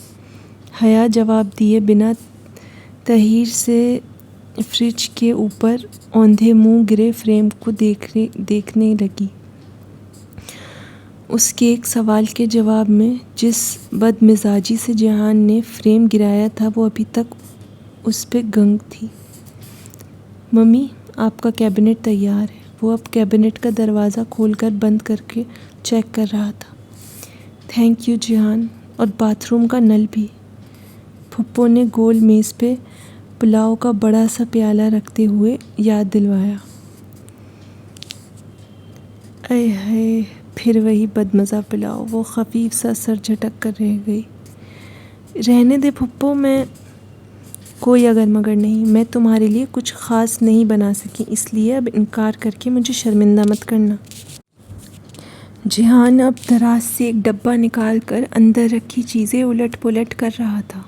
A: حیا جواب دیے بنا تحیر سے فریج کے اوپر اوندھے منہ گرے فریم کو دیکھنے لگی۔ اس کے ایک سوال کے جواب میں جس بد مزاجی سے جہان نے فریم گرایا تھا وہ ابھی تک اس پہ گنگ تھی۔ ممی، آپ کا کیبنٹ تیار ہے۔ وہ اب کیبنٹ کا دروازہ کھول کر بند کر کے چیک کر رہا تھا۔ تھینک یو جہان، اور باتھ روم کا نل بھی۔ پھپھو نے گول میز پہ پلاؤ کا بڑا سا پیالہ رکھتے ہوئے یاد دلوایا۔ اے ہائے، پھر وہی بدمزہ پلاؤ۔ وہ خفیف سا سر جھٹک کر رہ گئی۔ رہنے دے پھپھو، میں کوئی اگر مگر نہیں، میں تمہارے لیے کچھ خاص نہیں بنا سکی، اس لیے اب انکار کر کے مجھے شرمندہ مت کرنا۔ جہان اب دراز سے ایک ڈبہ نکال کر اندر رکھی چیزیں الٹ پلٹ کر رہا تھا۔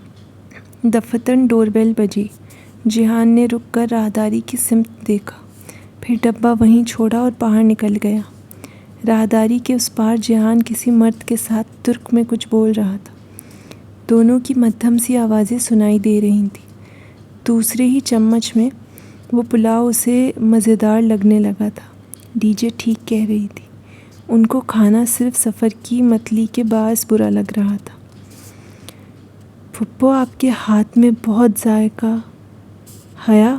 A: دفتن ڈور بیل بجی۔ جہان نے رک کر راہداری کی سمت دیکھا، پھر ڈبہ وہیں چھوڑا اور باہر نکل گیا۔ راہداری کے اس پار جہان کسی مرد کے ساتھ ترک میں کچھ بول رہا تھا۔ دونوں کی مدھم سی آوازیں سنائی دے رہی تھیں۔ دوسرے ہی چمچ میں وہ پلاؤ اسے مزیدار لگنے لگا تھا۔ ڈی جے ٹھیک کہہ رہی تھی، ان کو کھانا صرف سفر کی متلی کے باعث برا لگ رہا تھا۔ پھپھو، آپ کے ہاتھ میں بہت ذائقہ۔ حیا،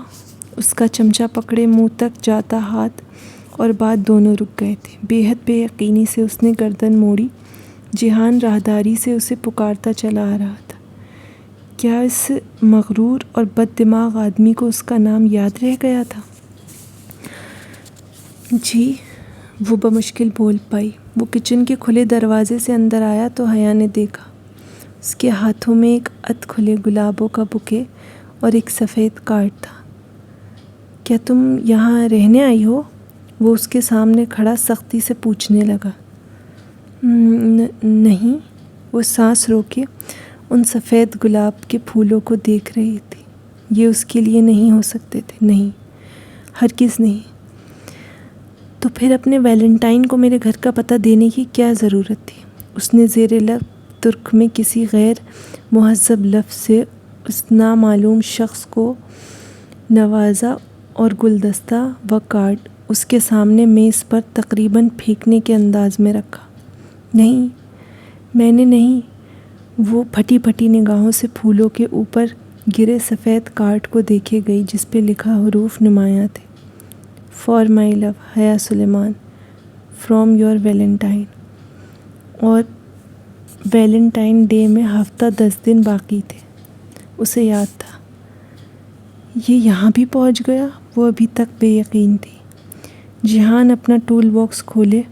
A: اس کا چمچہ پکڑے منہ تک جاتا ہاتھ اور بات دونوں رک گئے تھے۔ بے حد بے یقینی سے اس نے گردن موڑی۔ جہان راہداری سے اسے پکارتا چلا آ رہا تھا۔ کیا اس مغرور اور بد دماغ آدمی کو اس کا نام یاد رہ گیا تھا؟ جی، وہ بمشکل بول پائی۔ وہ کچن کے کھلے دروازے سے اندر آیا تو حیا نے دیکھا اس کے ہاتھوں میں ایک ادھ کھلے گلابوں کا بکے اور ایک سفید کارڈ تھا۔ کیا تم یہاں رہنے آئی ہو؟ وہ اس کے سامنے کھڑا سختی سے پوچھنے لگا۔ نہیں۔ وہ سانس روکے ان سفید گلاب کے پھولوں کو دیکھ رہی تھی۔ یہ اس کے لیے نہیں ہو سکتے تھے، نہیں، ہرگز نہیں۔ تو پھر اپنے ویلنٹائن کو میرے گھر کا پتہ دینے کی کیا ضرورت تھی؟ اس نے زیر لب ترک میں کسی غیر مہذب لفظ سے اس نامعلوم شخص کو نوازا اور گلدستہ و کارڈ اس کے سامنے میز پر تقریباً پھینکنے کے انداز میں رکھا۔ نہیں، میں نے نہیں۔ وہ پھٹی پھٹی نگاہوں سے پھولوں کے اوپر گرے سفید کارڈ کو دیکھے گئی جس پہ لکھا حروف نمایاں تھے۔ فار مائی لو، حیا سلیمان، فرام یور ویلنٹائن۔ اور ویلنٹائن ڈے میں ہفتہ 10 دن باقی تھے۔ اسے یاد تھا۔ یہ یہاں بھی پہنچ گیا؟ وہ ابھی تک بے یقین تھی۔ جہان اپنا ٹول باکس کھولے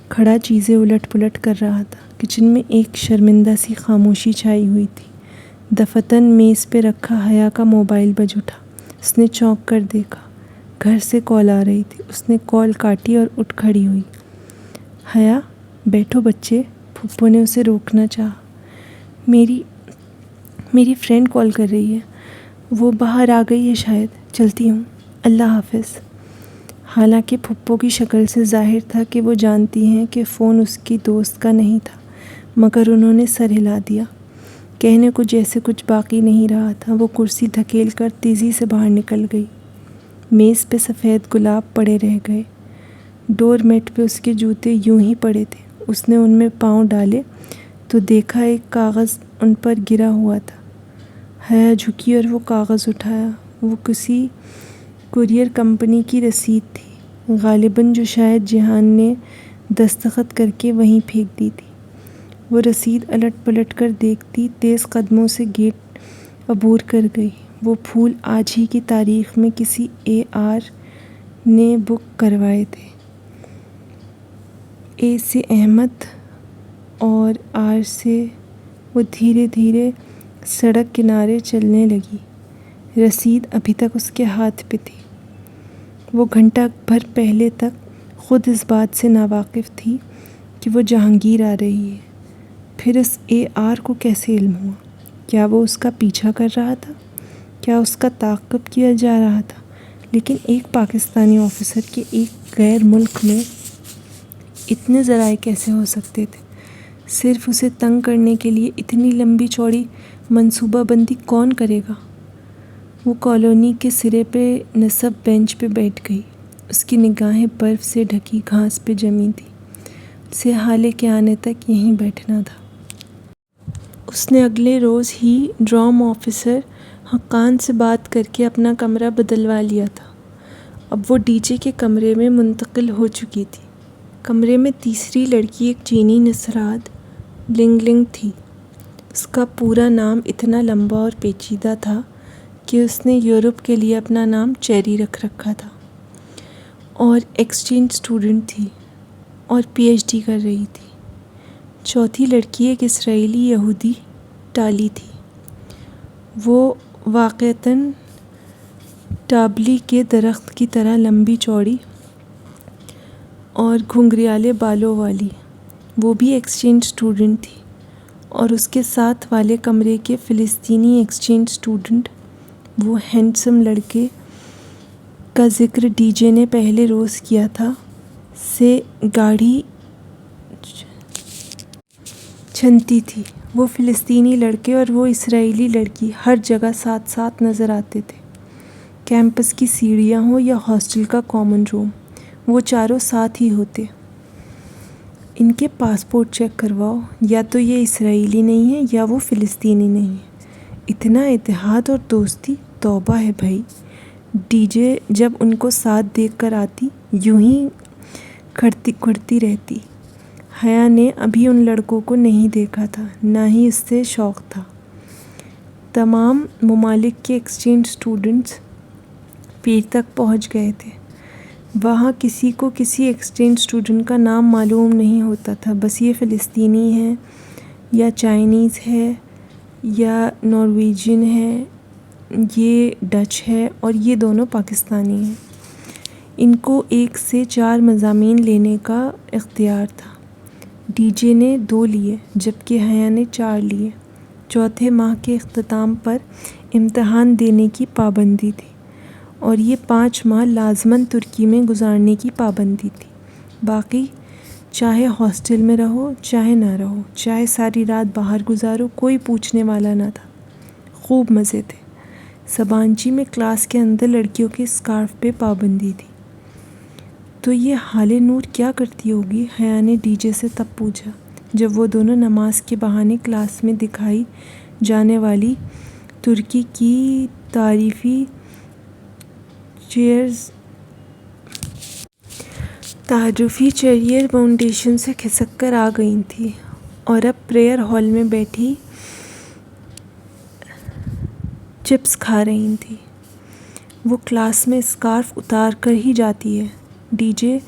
A: کھڑا چیزیں الٹ پلٹ کر رہا تھا۔ کچن میں ایک شرمندہ سی خاموشی چھائی ہوئی تھی۔ دفتن میز پہ رکھا حیا کا موبائل بج اٹھا۔ اس نے چونک کر دیکھا، گھر سے کال آ رہی تھی۔ اس نے کال کاٹی اور اٹھ کھڑی ہوئی۔ حیا، بیٹھو بچے۔ پھپھو نے اسے روکنا چاہا۔ میری فرینڈ کال کر رہی ہے، وہ باہر آ گئی ہے شاید، چلتی ہوں، اللہ حافظ۔ حالانکہ پھپھو کی شکل سے ظاہر تھا کہ وہ جانتی ہیں کہ فون اس کی دوست کا نہیں تھا، مگر انہوں نے سر ہلا دیا۔ کہنے کو جیسے کچھ باقی نہیں رہا تھا۔ وہ کرسی دھکیل کر تیزی سے باہر نکل گئی۔ میز پہ سفید گلاب پڑے رہ گئے۔ ڈور میٹ پہ اس کے جوتے یوں ہی پڑے تھے۔ اس نے ان میں پاؤں ڈالے تو دیکھا ایک کاغذ ان پر گرا ہوا تھا۔ حیا جھکی اور وہ کاغذ اٹھایا۔ وہ کسی کورئیر کمپنی کی رسید تھی۔ غالباً جو شاید جہان نے دستخط کر کے وہیں پھینک دی تھی۔ وہ رسید الٹ پلٹ کر دیکھتی، تیز قدموں سے گیٹ عبور کر گئی۔ وہ پھول آج ہی کی تاریخ میں کسی AR نے بک کروائے تھے۔ A سے احمد اور R سے۔ وہ دھیرے دھیرے سڑک کنارے چلنے لگی۔ رسید ابھی تک اس کے ہاتھ پہ تھی۔ وہ گھنٹہ بھر پہلے تک خود اس بات سے ناواقف تھی کہ وہ جہانگیر آ رہی ہے۔ پھر اس AR کو کیسے علم ہوا؟ کیا وہ اس کا پیچھا کر رہا تھا؟ کیا اس کا تعاقب کیا جا رہا تھا؟ لیکن ایک پاکستانی آفیسر کے ایک غیر ملک میں اتنے ذرائع کیسے ہو سکتے تھے؟ صرف اسے تنگ کرنے کے لیے اتنی لمبی چوڑی منصوبہ بندی کون کرے گا؟ وہ کالونی کے سرے پہ نصب بینچ پہ بیٹھ گئی۔ اس کی نگاہیں برف سے ڈھکی گھاس پہ جمی تھی۔ اسے حالے کے آنے تک یہیں بیٹھنا تھا۔ اس نے اگلے روز ہی ڈرام آفیسر حقان سے بات کر کے اپنا کمرہ بدلوا لیا تھا۔ اب وہ DJ کے کمرے میں منتقل ہو چکی تھی۔ کمرے میں تیسری لڑکی ایک چینی نژاد لنگ لنگ تھی۔ اس کا پورا نام اتنا لمبا اور پیچیدہ تھا کہ اس نے یورپ کے لیے اپنا نام چیری رکھ رکھا تھا، اور ایکسچینج اسٹوڈنٹ تھی اور PhD کر رہی تھی۔ چوتھی لڑکی ایک اسرائیلی یہودی ٹالی تھی۔ وہ واقعتاً ٹابلی کے درخت کی طرح لمبی چوڑی اور گھنگریالے بالوں والی۔ وہ بھی ایکسچینج اسٹوڈنٹ تھی، اور اس کے ساتھ والے کمرے کے فلسطینی ایکسچینج اسٹوڈنٹ، وہ ہینڈسم لڑکے کا ذکر DJ نے پہلے روز کیا تھا، سے گاڑھی چھنتی تھی۔ وہ فلسطینی لڑکے اور وہ اسرائیلی لڑکی ہر جگہ ساتھ ساتھ نظر آتے تھے۔ کیمپس کی سیڑھیاں ہوں یا ہاسٹل کا کامن روم، وہ چاروں ساتھ ہی ہوتے۔ ان کے پاسپورٹ چیک کرواؤ، یا تو یہ اسرائیلی نہیں ہے یا وہ فلسطینی نہیں ہے۔ اتنا اتحاد اور دوستی، توبہ ہے بھائی۔ DJ جب ان کو ساتھ دیکھ کر آتی، یوں ہی کھڑتی رہتی۔ حیا نے ابھی ان لڑکوں کو نہیں دیکھا تھا، نہ ہی اس سے شوق تھا۔ تمام ممالک کے ایکسچینج اسٹوڈنٹس پیر تک پہنچ گئے تھے۔ وہاں کسی کو کسی ایکسچینج اسٹوڈنٹ کا نام معلوم نہیں ہوتا تھا، بس یہ فلسطینی ہے یا چائنیز ہے یا نارویجین ہے، یہ ڈچ ہے اور یہ دونوں پاکستانی ہیں۔ ان کو 1 سے 4 مضامین لینے کا اختیار تھا۔ DJ نے 2 لیے، جبکہ حیا نے 4 لیے۔ چوتھے ماہ کے اختتام پر امتحان دینے کی پابندی تھی، اور یہ 5 ماہ لازماً ترکی میں گزارنے کی پابندی تھی۔ باقی چاہے ہاسٹل میں رہو چاہے نہ رہو، چاہے ساری رات باہر گزارو، کوئی پوچھنے والا نہ تھا۔ خوب مزے تھے۔ سبانچی میں کلاس کے اندر لڑکیوں کے اسکارف پہ پابندی تھی۔ تو یہ حالے نور کیا کرتی ہوگی؟ حیا نے DJ سے تب پوچھا، جب وہ دونوں نماز کے بہانے کلاس میں دکھائی جانے والی ترکی کی تعارفی چیئر فاؤنڈیشن سے کھسک کر آ گئی تھیں، اور اب پریئر ہال میں بیٹھی چپس کھا رہی تھیں۔ وہ کلاس میں اسکارف اتار کر ہی جاتی ہے، DJ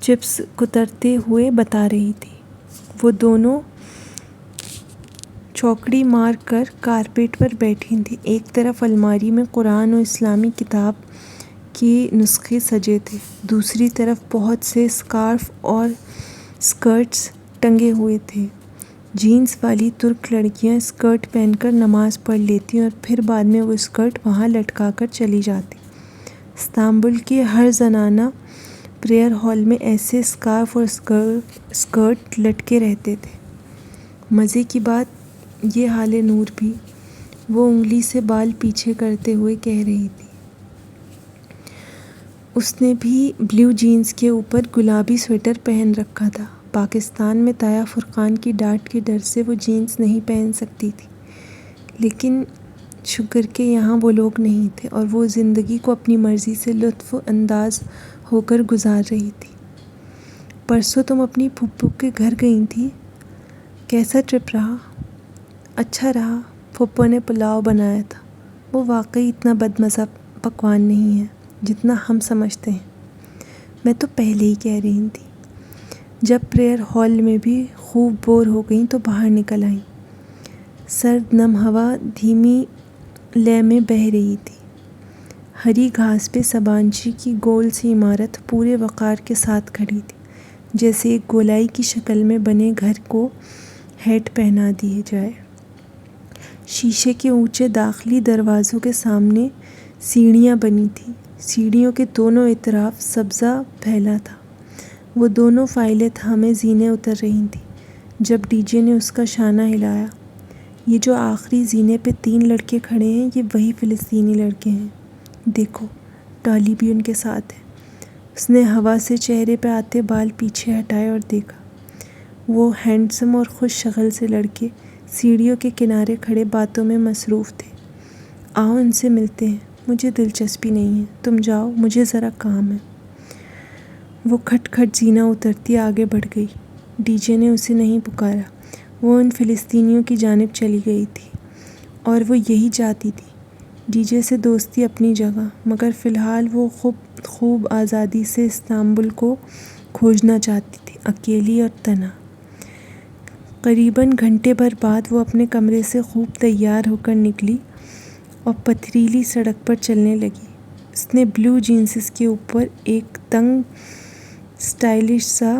A: چپس کترتے ہوئے بتا رہی تھی۔ وہ دونوں چوکڑی مار کر کارپیٹ پر بیٹھی تھیں۔ ایک طرف الماری میں قرآن و اسلامی کتاب کے نسخے سجے تھے، دوسری طرف بہت سے اسکارف اور اسکرٹس ٹنگے ہوئے تھے۔ جینس والی ترک لڑکیاں اسکرٹ پہن کر نماز پڑھ لیتیں اور پھر بعد میں وہ اسکرٹ وہاں لٹکا کر چلی جاتیں۔ استنبول کے ہر زنانہ پریئر ہال میں ایسے اسکارف اور اسکرٹ لٹکے رہتے تھے۔ مزے کی بات یہ حالے نور بھی، وہ انگلی سے بال پیچھے کرتے ہوئے کہہ رہی تھی۔ اس نے بھی بلیو جینس کے اوپر گلابی سویٹر پہن رکھا تھا۔ پاکستان میں تایا فرقان کی ڈانٹ کے ڈر سے وہ جینس نہیں پہن سکتی تھی، لیکن شکر کہ یہاں وہ لوگ نہیں تھے، اور وہ زندگی کو اپنی مرضی سے لطف انداز ہو کر گزار رہی تھی۔ پرسوں تم اپنی پھپھو کے گھر گئی تھی، کیسا ٹرپ رہا؟ اچھا رہا، پھپھو نے پلاؤ بنایا تھا، وہ واقعی اتنا بدمزہ پکوان نہیں ہے جتنا ہم سمجھتے ہیں۔ میں تو پہلے ہی کہہ رہی تھی۔ جب پریئر ہال میں بھی خوب بور ہو گئیں تو باہر نکل آئیں۔ سرد نم ہوا دھیمی لے میں بہہ رہی تھی۔ ہری گھاس پہ سبانچی کی گول سی عمارت پورے وقار کے ساتھ کھڑی تھی، جیسے ایک گولائی کی شکل میں بنے گھر کو ہیٹ پہنا دی جائے۔ شیشے کے اونچے داخلی دروازوں کے سامنے سیڑھیاں بنی تھیں، سیڑھیوں کے دونوں اطراف سبزہ پھیلا تھا۔ وہ دونوں فائلیں تھامے زینیں اتر رہی تھیں جب ڈی جے نے اس کا شانہ ہلایا۔ یہ جو آخری زینے پہ 3 لڑکے کھڑے ہیں، یہ وہی فلسطینی لڑکے ہیں، دیکھو ڈالی بھی ان کے ساتھ ہے۔ اس نے ہوا سے چہرے پہ آتے بال پیچھے ہٹائے اور دیکھا۔ وہ ہینڈسم اور خوش شکل سے لڑکے سیڑھیوں کے کنارے کھڑے باتوں میں مصروف تھے۔ آؤ ان سے ملتے ہیں، مجھے دلچسپی نہیں ہے، تم جاؤ، مجھے ذرا کام ہے۔ وہ کھٹ کھٹ زینہ اترتی آگے بڑھ گئی۔ ڈی جے نے اسے نہیں پکارا، وہ ان فلسطینیوں کی جانب چلی گئی تھی، اور وہ یہی چاہتی تھی۔ ڈی جے سے دوستی اپنی جگہ، مگر فی الحال وہ خوب آزادی سے استنبول کو کھوجنا چاہتی تھی، اکیلی اور تنہا۔ قریباً گھنٹے بھر بعد وہ اپنے کمرے سے خوب تیار ہو کر نکلی اور پتھریلی سڑک پر چلنے لگی۔ اس نے بلیو جینز کے اوپر ایک تنگ اسٹائلش سا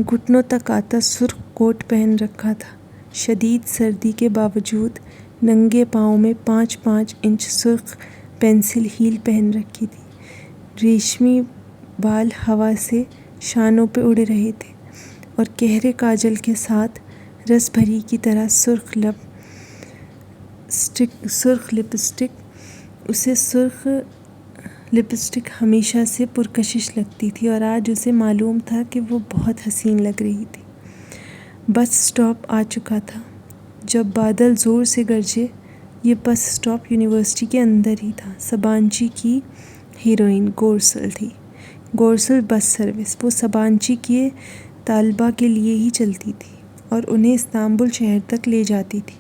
A: گھٹنوں تک آتا سرخ کوٹ پہن رکھا تھا۔ شدید سردی کے باوجود ننگے پاؤں میں 5 انچ سرخ پینسل ہیل پہن رکھی تھی۔ ریشمی بال ہوا سے شانوں پہ اڑ رہے تھے، اور گہرے کاجل کے ساتھ رس بھری کی طرح سرخ لپسٹک۔ اسے سرخ لپسٹک ہمیشہ سے پرکشش لگتی تھی، اور آج اسے معلوم تھا کہ وہ بہت حسین لگ رہی تھی۔ بس اسٹاپ آ چکا تھا جب بادل زور سے گرجے۔ یہ بس اسٹاپ یونیورسٹی کے اندر ہی تھا۔ سبانچی کی ہیروئن گورسل تھی۔ گورسل بس سروس، وہ سبانچی کے طالبہ کے لیے ہی چلتی تھی اور انہیں استنبول شہر تک لے جاتی تھی۔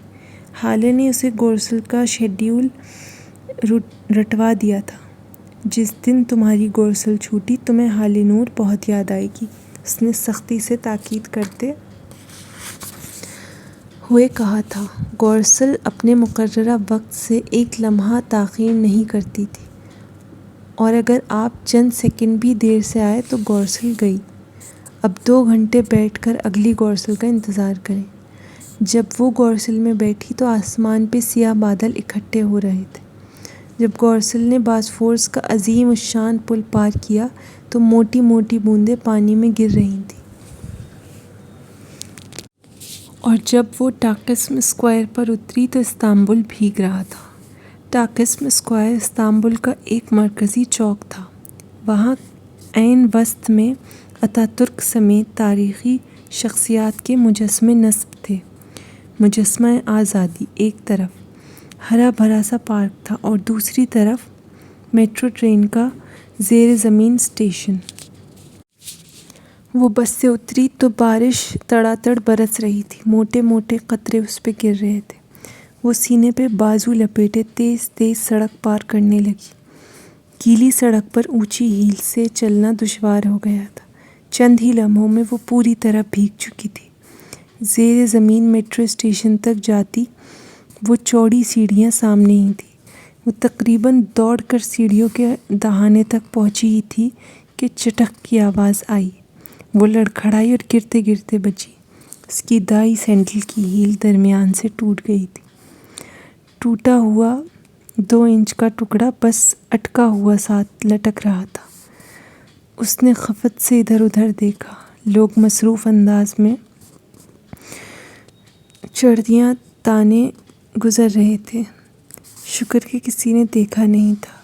A: ہالے نے اسے گورسل کا شیڈیول رٹوا دیا تھا۔ جس دن تمہاری گورسل چھوٹی، تمہیں ہالے نور بہت یاد آئے گی، اس نے سختی سے تاکید کرتے ہوئے کہا تھا۔ گورسل اپنے مقررہ وقت سے ایک لمحہ تاخیر نہیں کرتی تھی، اور اگر آپ چند سیکنڈ بھی دیر سے آئے تو گورسل گئی۔ اب 2 گھنٹے بیٹھ کر اگلی گورسل کا انتظار کریں۔ جب وہ گورسل میں بیٹھی تو آسمان پہ سیاہ بادل اکٹھے ہو رہے تھے۔ جب گورسل نے باسفورس کا عظیم الشان پل پار کیا تو موٹی موٹی بوندیں پانی میں گر رہی تھیں، اور جب وہ ٹاقسم اسکوائر پر اتری تو استنبول بھیگ رہا تھا۔ ٹاقسم اسکوائر استنبول کا ایک مرکزی چوک تھا۔ وہاں عین وسط میں اتاترک سمیت تاریخی شخصیات کے مجسمے نصب تھے۔ مجسمہ آزادی ایک طرف ہرا بھرا سا پارک تھا، اور دوسری طرف میٹرو ٹرین کا زیر زمین اسٹیشن۔ وہ بس سے اتری تو بارش تڑا تڑ برس رہی تھی، موٹے موٹے قطرے اس پہ گر رہے تھے۔ وہ سینے پہ بازو لپیٹے تیز تیز سڑک پار کرنے لگی۔ گیلی سڑک پر اونچی ہیل سے چلنا دشوار ہو گیا تھا۔ چند ہی لمحوں میں وہ پوری طرح بھیگ چکی تھی۔ زیر زمین میٹرو اسٹیشن تک جاتی وہ چوڑی سیڑھیاں سامنے ہی تھیں۔ وہ تقریباً دوڑ کر سیڑھیوں کے دہانے تک پہنچی ہی تھی کہ چٹک کی آواز آئی۔ وہ لڑکھڑائی اور گرتے گرتے بچی۔ اس کی دائیں سینڈل کی ہیل درمیان سے ٹوٹ گئی تھی۔ ٹوٹا ہوا 2 انچ کا ٹکڑا بس اٹکا ہوا ساتھ لٹک رہا تھا۔ اس نے خفت سے ادھر ادھر دیکھا۔ لوگ مصروف انداز میں چڑھیاں تانے گزر رہے تھے۔ شکر کہ کسی نے دیکھا نہیں تھا۔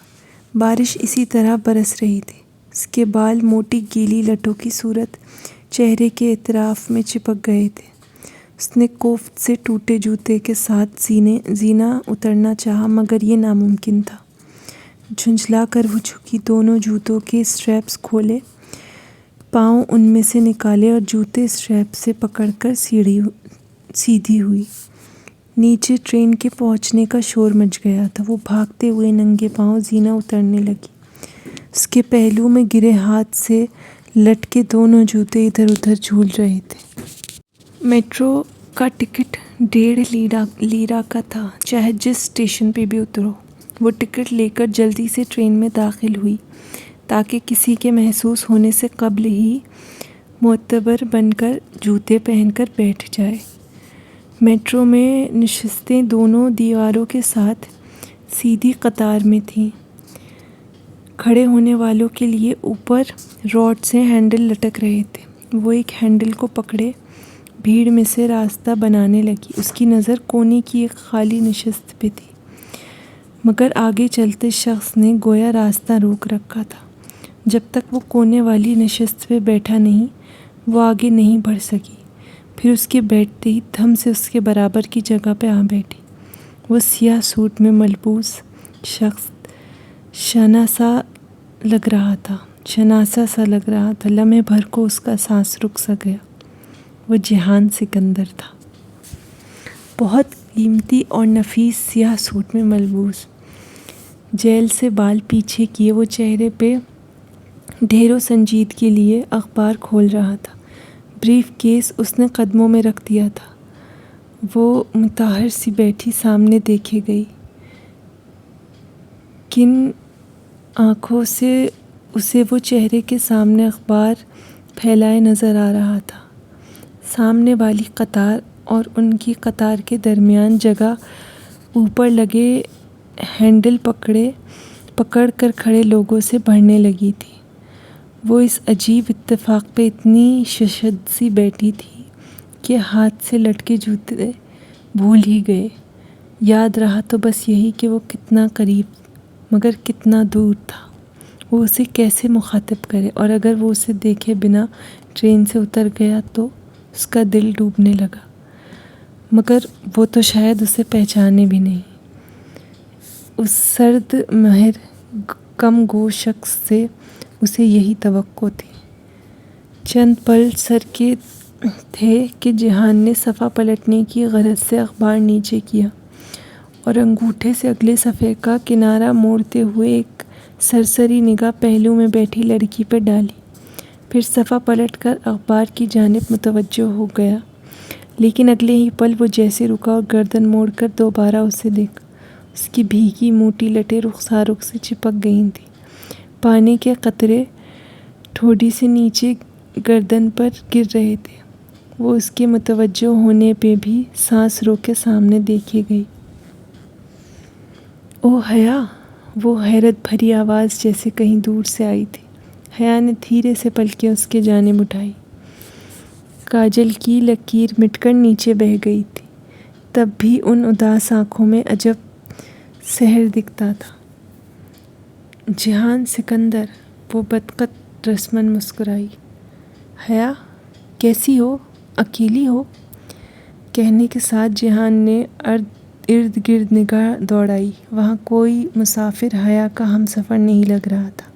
A: بارش اسی طرح برس رہی تھی۔ اس کے بال موٹی گیلی لٹوں کی صورت چہرے کے اطراف میں چپک گئے تھے۔ اس نے کوفت سے ٹوٹے جوتے کے ساتھ زینہ اترنا چاہا، مگر یہ ناممکن تھا۔ جھنجھلا کر وہ جھکی، دونوں جوتوں کے اسٹریپس کھولے، پاؤں ان میں سے نکالے اور جوتے اسٹریپ سے پکڑ کر سیدھی ہوئی۔ نیچے ٹرین کے پہنچنے کا شور مچ گیا تھا۔ وہ بھاگتے ہوئے ننگے پاؤں زینہ اترنے لگی۔ اس کے پہلو میں گرے ہاتھ سے لٹکے دونوں جوتے ادھر ادھر جھول رہے تھے۔ میٹرو کا ٹکٹ 1.5 لیرہ کا تھا، چاہے جس اسٹیشن پہ بھی اترو۔ وہ ٹکٹ لے کر جلدی سے ٹرین میں داخل ہوئی تاکہ کسی کے محسوس ہونے سے قبل ہی معتبر بن کر جوتے پہن کر بیٹھ جائے۔ میٹرو میں نشستیں دونوں دیواروں کے ساتھ سیدھی قطار میں تھیں۔ کھڑے ہونے والوں کے لیے اوپر راڈ سے ہینڈل لٹک رہے تھے۔ وہ ایک ہینڈل کو پکڑے بھیڑ میں سے راستہ بنانے لگی۔ اس کی نظر کونے کی ایک خالی نشست پہ تھی، مگر آگے چلتے شخص نے گویا راستہ روک رکھا تھا۔ جب تک وہ کونے والی نشست پہ بیٹھا نہیں، وہ آگے نہیں بڑھ سکی۔ پھر اس کے بیٹھتے ہی دھم سے اس کے برابر کی جگہ پہ آ بیٹھی۔ وہ سیاہ سوٹ میں ملبوس شخص شناسا لگ رہا تھا۔ لمحے بھر کو اس کا سانس رک سا گیا۔ وہ جہان سکندر تھا، بہت قیمتی اور نفیس سیاہ سوٹ میں ملبوس، جیل سے بال پیچھے کیے۔ وہ چہرے پہ ڈھیروں سنجیدگی لیے اخبار کھول رہا تھا۔ بریف کیس اس نے قدموں میں رکھ دیا تھا۔ وہ متاحر سی بیٹھی سامنے دیکھے گئی۔ کن آنکھوں سے اسے وہ چہرے کے سامنے اخبار پھیلائے نظر آ رہا تھا۔ سامنے والی قطار اور ان کی قطار کے درمیان جگہ اوپر لگے ہینڈل پکڑ کر کھڑے لوگوں سے بھرنے لگی تھی۔ وہ اس عجیب اتفاق پہ اتنی ششدر سی بیٹھی تھی کہ ہاتھ سے لٹکے جوتے بھول ہی گئے۔ یاد رہا تو بس یہی کہ وہ کتنا قریب مگر کتنا دور تھا۔ وہ اسے کیسے مخاطب کرے، اور اگر وہ اسے دیکھے بنا ٹرین سے اتر گیا تو اس کا دل ڈوبنے لگا، مگر وہ تو شاید اسے پہچانے بھی نہیں۔ اس سرد مہر کم گو شخص سے اسے یہی توقع تھی۔ چند پل سر کے تھے کہ جہان نے صفحہ پلٹنے کی غرض سے اخبار نیچے کیا اور انگوٹھے سے اگلے صفحے کا کنارہ موڑتے ہوئے ایک سرسری نگاہ پہلو میں بیٹھی لڑکی پہ ڈالی۔ پھر صفحہ پلٹ کر اخبار کی جانب متوجہ ہو گیا، لیکن اگلے ہی پل وہ جیسے رکا اور گردن موڑ کر دوبارہ اسے دیکھا۔ اس کی بھیگی موٹی لٹیں رخساروں سے چپک گئی تھیں، پانی کے قطرے ٹھوڑی سے نیچے گردن پر گر رہے تھے۔ وہ اس کے متوجہ ہونے پہ بھی سانس روکے سامنے دیکھے گئی۔ او حیا! وہ حیرت بھری آواز جیسے کہیں دور سے آئی تھی۔ حیا نے دھیرے سے پلکیں اس کے جانب اٹھائی۔ کاجل کی لکیر مٹ کر نیچے بہہ گئی تھی، تب بھی ان اداس آنکھوں میں عجب سحر دکھتا تھا۔ جہان سکندر! وہ بدقط رسماً مسکرائی۔ حیا، کیسی ہو؟ اکیلی ہو؟ کہنے کے ساتھ جہان نے ارد گرد نگاہ دوڑائی۔ وہاں کوئی مسافر حیا کا ہم سفر نہیں لگ رہا تھا۔